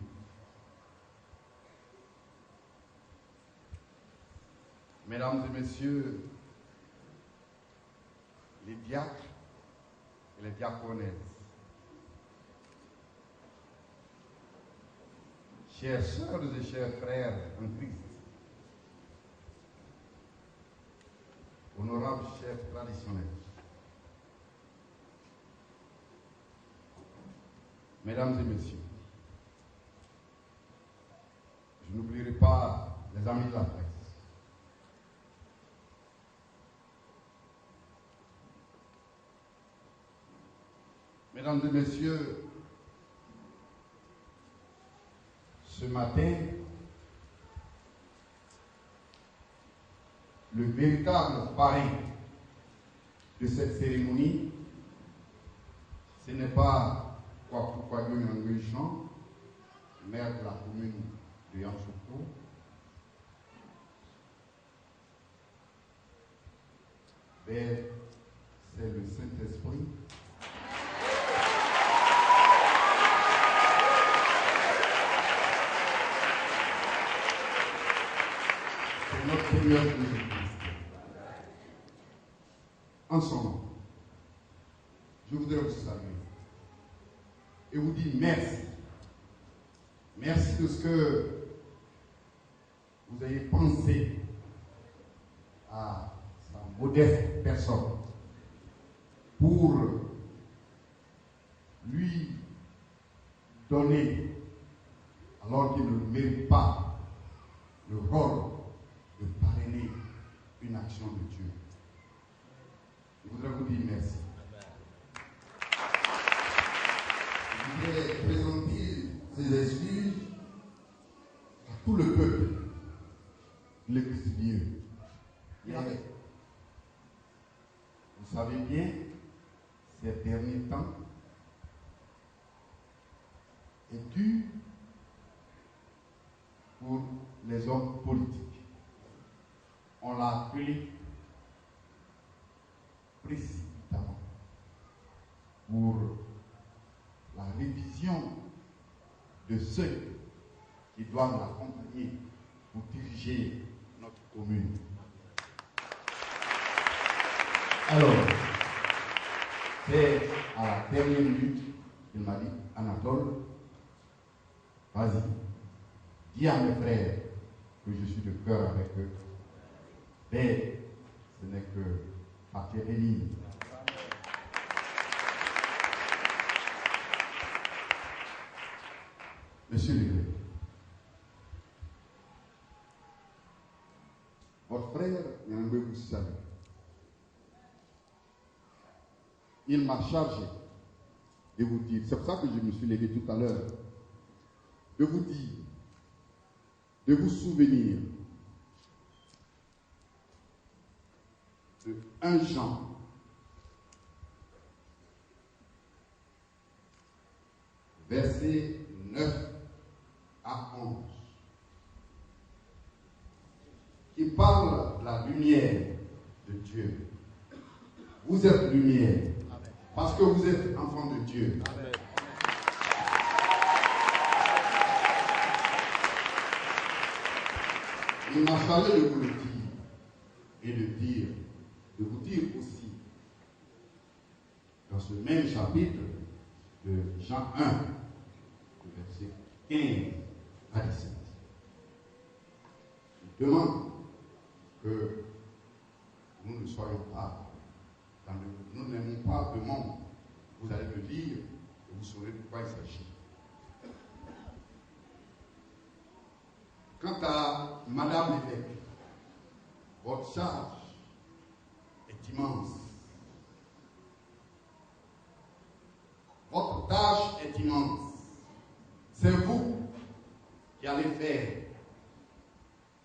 mesdames et messieurs les diacres et les diaconesses, chères sœurs et chers frères en Christ, au honorable chef traditionnel, mesdames et messieurs, je n'oublierai pas les amis de la presse. Mesdames et messieurs, ce matin, le véritable parrain de cette cérémonie, ce n'est pas Kwaku Jean, maire de la commune de Yamoussoukro, mais c'est le Saint-Esprit. C'est notre Seigneur Jésus-Christ. En son nom, je voudrais vous saluer et vous dire merci. Merci de ce que vous ayez pensé à sa modeste personne pour lui donner, alors qu'il ne mérite pas, le rôle de parrainer une action de Dieu. Je voudrais vous dire merci. Je voudrais présenter ces excuses à tout le peuple de l'Église de Dieu. Vous savez bien, ces derniers temps est dû pour les hommes politiques. On l'a appelé précipitamment pour la révision de ceux qui doivent l'accompagner pour diriger notre commune. Alors, c'est à la dernière minute qu'il m'a dit, Anatole, vas-y, dis à mes frères que je suis de cœur avec eux. Mais ce n'est que partir des lignes. Monsieur l'évêque, votre frère, Yangbé Salé, il m'a chargé de vous dire, c'est pour ça que je me suis levé tout à l'heure, de vous dire, de vous souvenir de 1 Jean verset 9 à 11 qui parle de la lumière de Dieu. Vous êtes lumière parce que vous êtes enfant de Dieu. Amen. Il m'a fallu de vous le dire et de vous dire aussi dans ce même chapitre de Jean 1, verset 15 à 17. Je demande que nous ne soyons pas nous n'aimons pas de monde. Vous allez le lire et vous saurez de quoi il s'agit. Quant à Madame l'évêque, votre charge est immense. Votre tâche est immense. C'est vous qui allez faire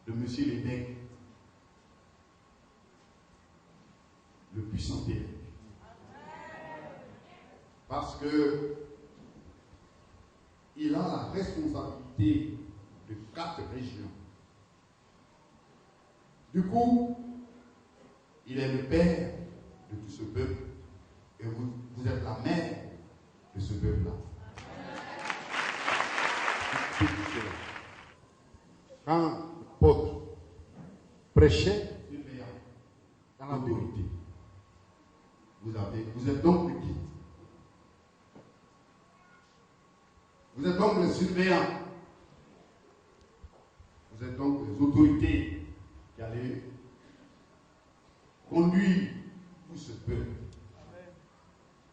de Monsieur l'évêque le puissant évêque. Parce que il a la responsabilité de 4 régions. Du coup, il est le père de tout ce peuple et vous êtes la mère de ce peuple-là. Quand l'apôtre prêchait dans l'autorité, vous êtes donc le guide. Vous êtes donc les surveillants. Vous êtes donc les autorités qui allaient conduire tout ce peuple.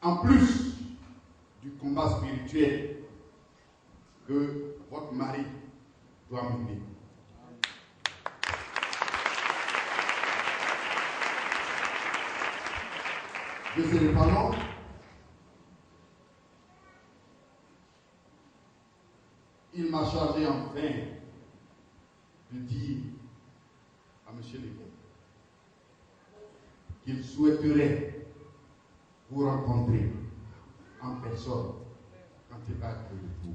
En plus du combat spirituel que votre mari doit mener. Deuxièmement, il m'a chargé enfin de dire à M. l'évêque qu'il souhaiterait vous rencontrer en personne quand il va être de vous.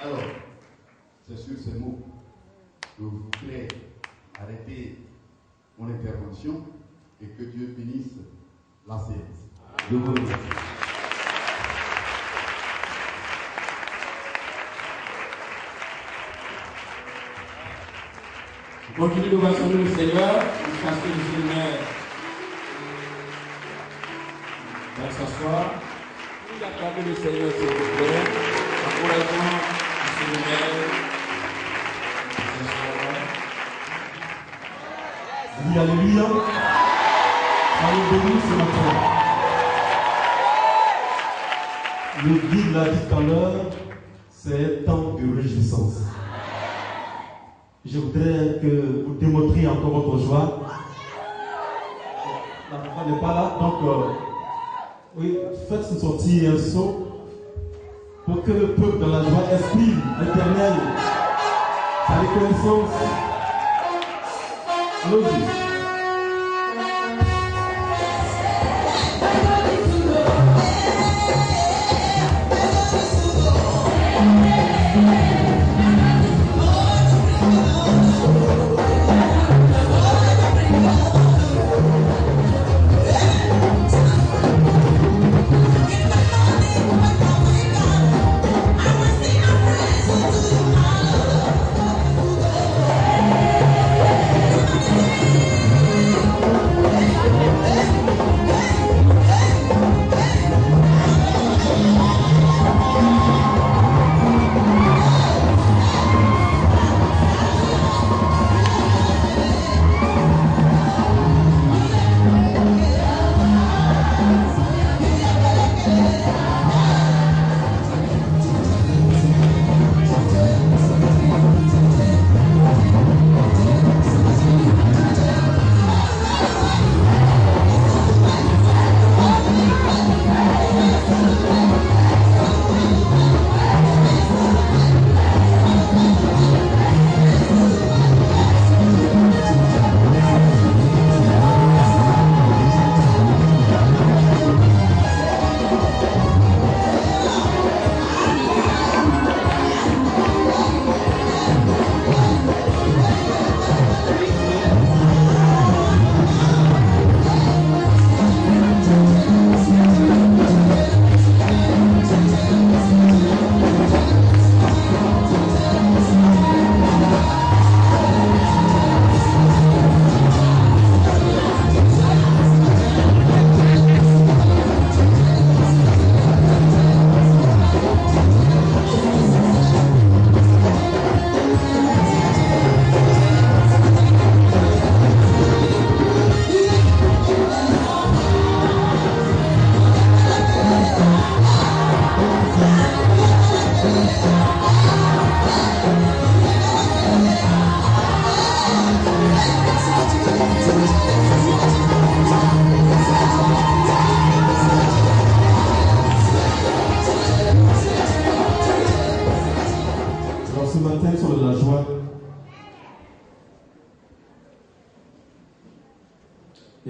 Alors, c'est sur ces mots que je voudrais arrêter mon intervention et que Dieu bénisse la séance. Je vous remercie. Continue d'ovationner le Seigneur jusqu'à ce que le Seigneur va s'asseoir. Nous acclamer le Seigneur, s'il vous plaît. Encourageons le Seigneur. Oui, alléluia. Soyez bénis ce matin. Le guide l'a dit tout à l'heure, c'est un temps de réjouissance. Je voudrais que vous démontriez encore votre joie. La maman n'est pas là, donc oui, faites une sortie et un saut pour que le peuple dans la joie exprime l'Éternel, sa reconnaissance. Allons-y.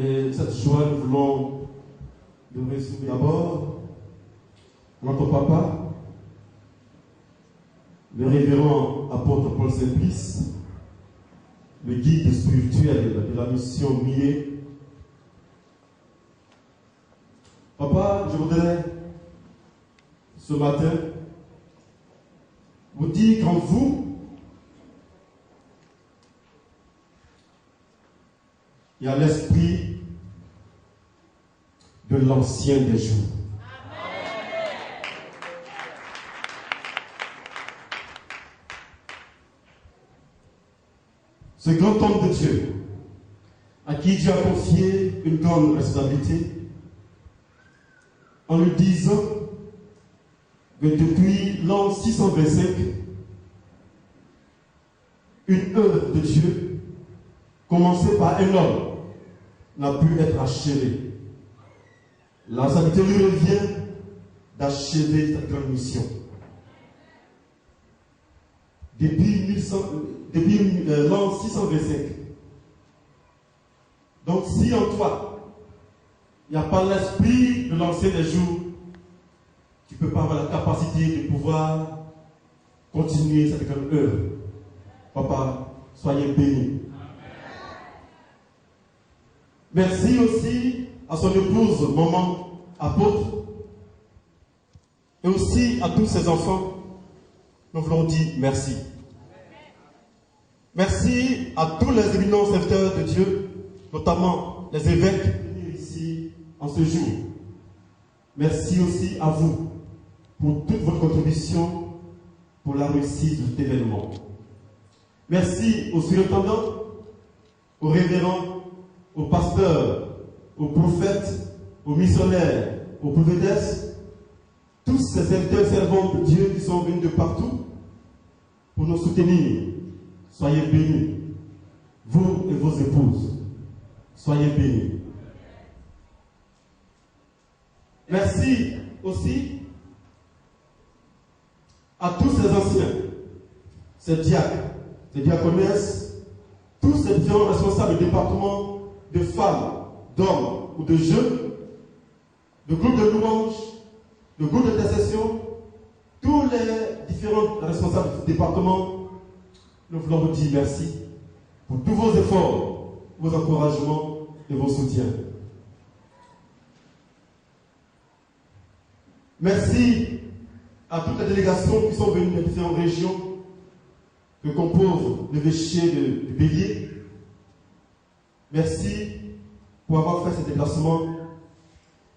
Et cette joie, nous voulons le résumer d'abord notre papa, le révérend apôtre Paul Simplice, le guide spirituel de la mission Millet. Papa, je voudrais ce matin vous dire qu'en vous, il y a l'esprit de l'ancien des jours. ce grand homme de Dieu, à qui Dieu a confié une grande responsabilité, en lui disant que depuis l'an 625, une œuvre de Dieu, commencée par un homme, n'a pu être achevée. La responsabilité lui revient d'achever cette grande mission. Depuis l'an 625. Donc si en toi, il n'y a pas l'esprit de l'ancien des jours, tu ne peux pas avoir la capacité de pouvoir continuer cette grande œuvre. Papa, soyez bénis. Merci aussi à son épouse, maman, apôtre, et aussi à tous ses enfants. Nous voulons dire merci. Merci à tous les éminents serviteurs de Dieu, notamment les évêques venus ici en ce jour. Merci aussi à vous pour toute votre contribution pour la réussite de cet événement. Merci aux surintendants, aux révérends, aux pasteurs, aux prophètes, aux missionnaires, aux prophétesses, tous ces serviteurs servants de Dieu qui sont venus de partout pour nous soutenir. Soyez bénis, vous et vos épouses. Soyez bénis. Merci aussi à tous ces anciens, ces diacres, ces diaconesses, tous ces différents responsables de département de femmes, d'hommes ou de jeunes, de groupes de louanges, de groupes d'intercession, tous les différents responsables du département. Nous voulons vous dire merci pour tous vos efforts, vos encouragements et vos soutiens. Merci à toutes les délégations qui sont venues des différentes régions que compose l'évêché de Bélier. Merci pour avoir fait ce déplacement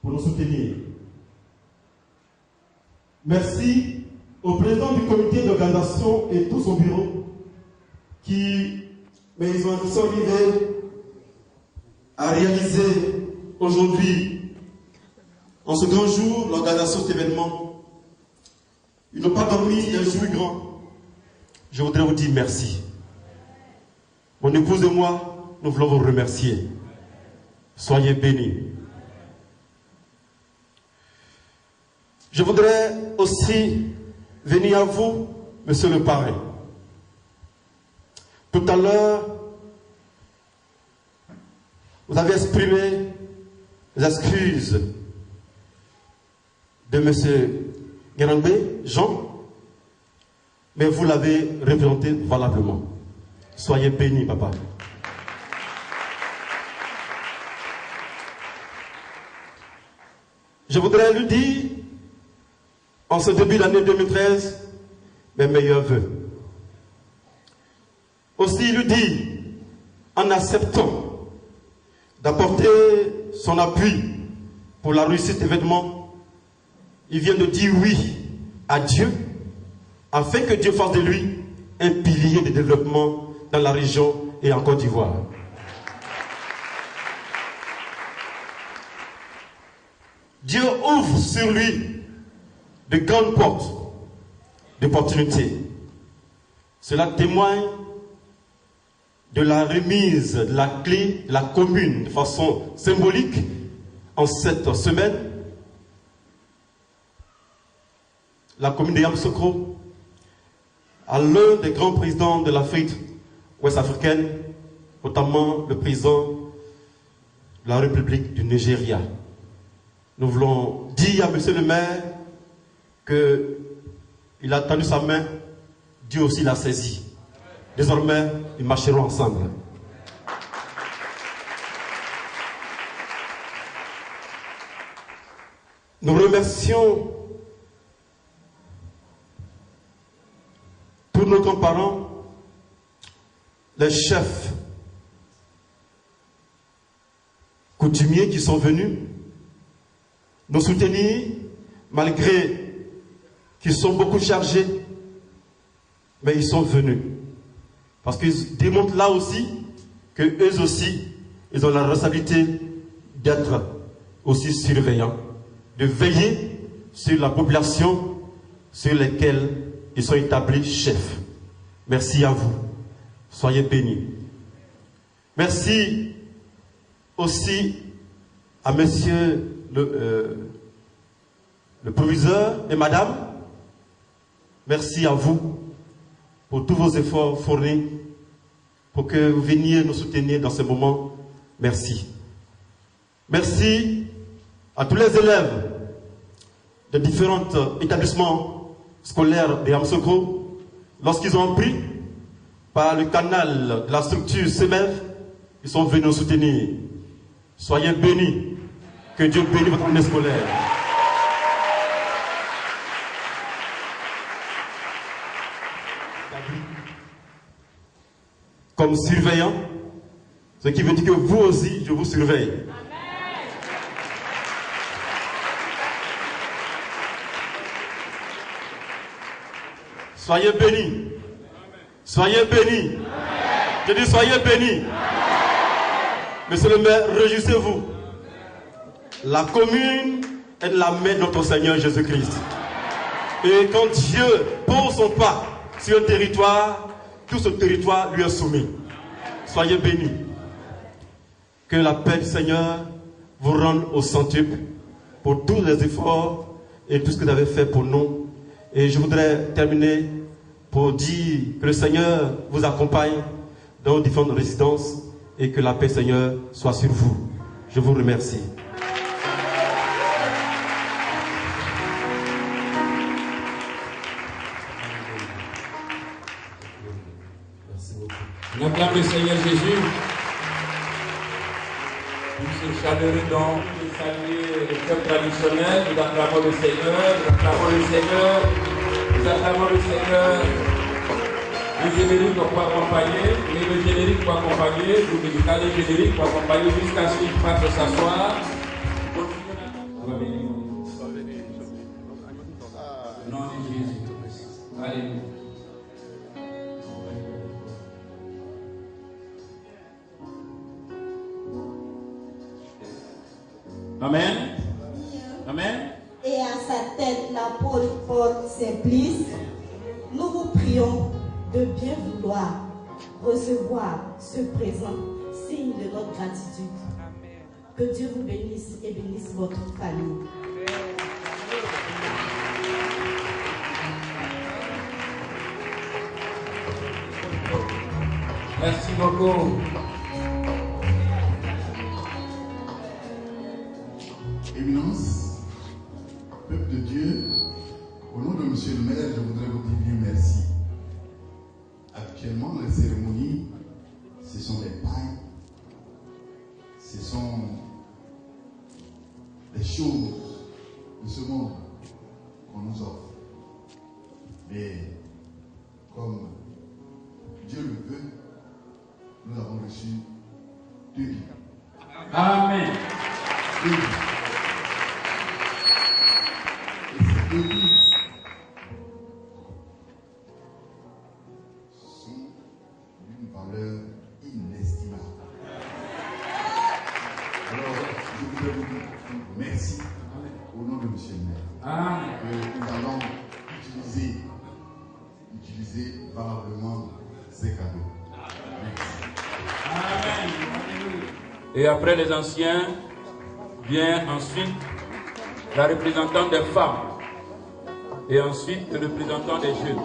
pour nous soutenir. Merci au président du comité d'organisation et tout son bureau ils sont arrivés à réaliser aujourd'hui, en ce grand jour, l'organisation de cet événement. Ils n'ont pas dormi un jour grand. Je voudrais vous dire merci. Mon épouse et moi, nous voulons vous remercier. Soyez bénis. Je voudrais aussi venir à vous, monsieur le parrain. Tout à l'heure, vous avez exprimé les excuses de M. Guéranbe, Jean, mais vous l'avez représenté valablement. Soyez bénis, papa. Je voudrais lui dire, en ce début d'année 2013, mes meilleurs vœux. Aussi lui dit, en acceptant d'apporter son appui pour la réussite de cet événement, il vient de dire oui à Dieu, afin que Dieu fasse de lui un pilier de développement dans la région et en Côte d'Ivoire. Dieu ouvre sur lui de grandes portes d'opportunités. Cela témoigne de la remise de la clé de la commune de façon symbolique en cette semaine. La commune de Yamoussoukro à l'un des grands présidents de l'Afrique ouest-africaine, notamment le président de la République du Nigeria. Nous voulons dire à monsieur le maire qu'il a tendu sa main, Dieu aussi l'a saisi. Désormais, ils marcheront ensemble. Nous remercions tous nos grands-parents, les chefs coutumiers qui sont venus nous soutenir, malgré qu'ils sont beaucoup chargés, mais ils sont venus. Parce qu'ils démontrent là aussi que eux aussi, ils ont la responsabilité d'être aussi surveillants, de veiller sur la population sur laquelle ils sont établis chefs. Merci à vous. Soyez bénis. Merci aussi à monsieur le proviseur et madame. Merci à vous pour tous vos efforts fournis pour que vous veniez nous soutenir dans ce moment. Merci. Merci à tous les élèves de différents établissements scolaires de Yamoussoukro. Lorsqu'ils ont appris par le canal de la structure CEMEF, ils sont venus nous soutenir. Soyez bénis. Que Dieu bénisse votre année scolaire. Comme surveillant, ce qui veut dire que vous aussi, je vous surveille. Soyez bénis. Soyez bénis. Je dis soyez bénis. Monsieur le maire, réjouissez-vous. La commune est de la main de notre Seigneur Jésus-Christ. Et quand Dieu pose son pas sur un territoire, tout ce territoire lui est soumis. Soyez bénis. Que la paix du Seigneur vous rende au centuple pour tous les efforts et tout ce que vous avez fait pour nous. Et je voudrais terminer pour dire que le Seigneur vous accompagne dans vos différentes résidences et que la paix du Seigneur soit sur vous. Je vous remercie. On acclame le Seigneur Jésus pour ce chaleureux don de saluer le cœur traditionnel. Nous acclamons le Seigneur, nous acclamons le Seigneur, nous acclamons le Seigneur. Le générique pour accompagner, le générique pour accompagner, le musical et le générique pour accompagner jusqu'à ce qu'il fasse s'asseoir. Au nom de Jésus. Alléluia. Amen. Amen. Et à sa tête, l'apôtre Paul Simplice, nous vous prions de bien vouloir recevoir ce présent, signe de notre gratitude. Que Dieu vous bénisse et bénisse votre famille. Merci beaucoup. Éminence, peuple de Dieu, au nom de Monsieur le maire, je voudrais vous dire bien merci. Actuellement, les cérémonies, ce sont des pains, ce sont des choses de ce monde qu'on nous offre. Mais comme Dieu le veut, nous avons reçu 2 vies. Amen. 2 vies. Et ces 2 vies sont d'une valeur inestimable. Alors, je voudrais vous dire merci au nom de Monsieur le maire. Amen. Nous allons utiliser valablement ces cadeaux. Amen. Et après les anciens, vient ensuite la représentante des femmes. Et ensuite le représentant des jeunes.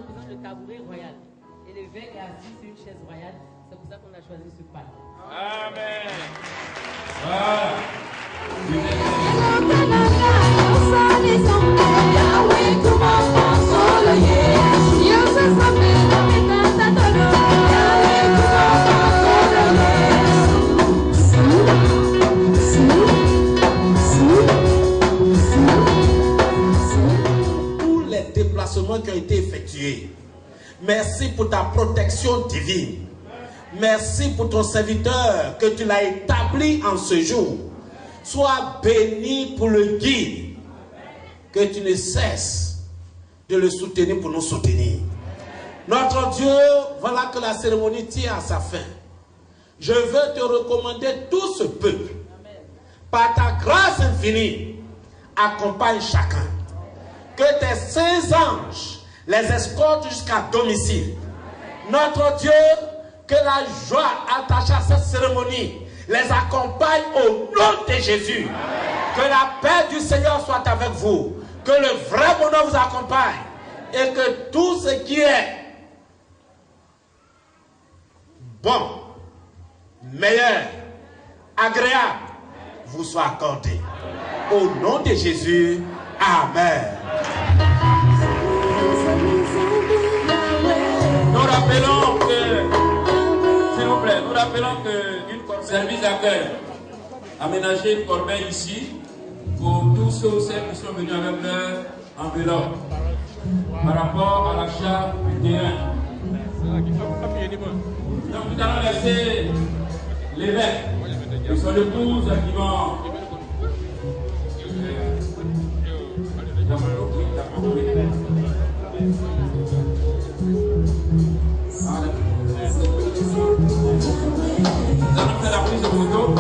représente le tabouret royal. Et l'évêque est assis sur une chaise royale. C'est pour ça qu'on a choisi ce palais. Amen. Voilà. Tous les déplacements qui ont été effectués, merci pour ta protection divine. Merci pour ton serviteur que tu l'as établi en ce jour. Sois béni pour le guide. Que tu ne cesses de le soutenir pour nous soutenir. Notre Dieu, voilà que la cérémonie tient à sa fin. Je veux te recommander tout ce peuple. Par ta grâce infinie, accompagne chacun. Que tes saints anges les escortent jusqu'à domicile. Notre Dieu, que la joie attachée à cette cérémonie les accompagne au nom de Jésus. Que la paix du Seigneur soit avec vous. Que le vrai bonheur vous accompagne. Et que tout ce qui est bon, meilleur, agréable, vous soit accordé. Au nom de Jésus, Amen. Nous rappelons que, s'il vous plaît, nous rappelons que une service d'accueil aménagé une corbeille ici pour tous ceux ou celles qui sont venus avec leur enveloppe par rapport à l'achat du terrain. Donc nous allons laisser l'évêque et son épouse qui vont nous allons faire la prise de photo.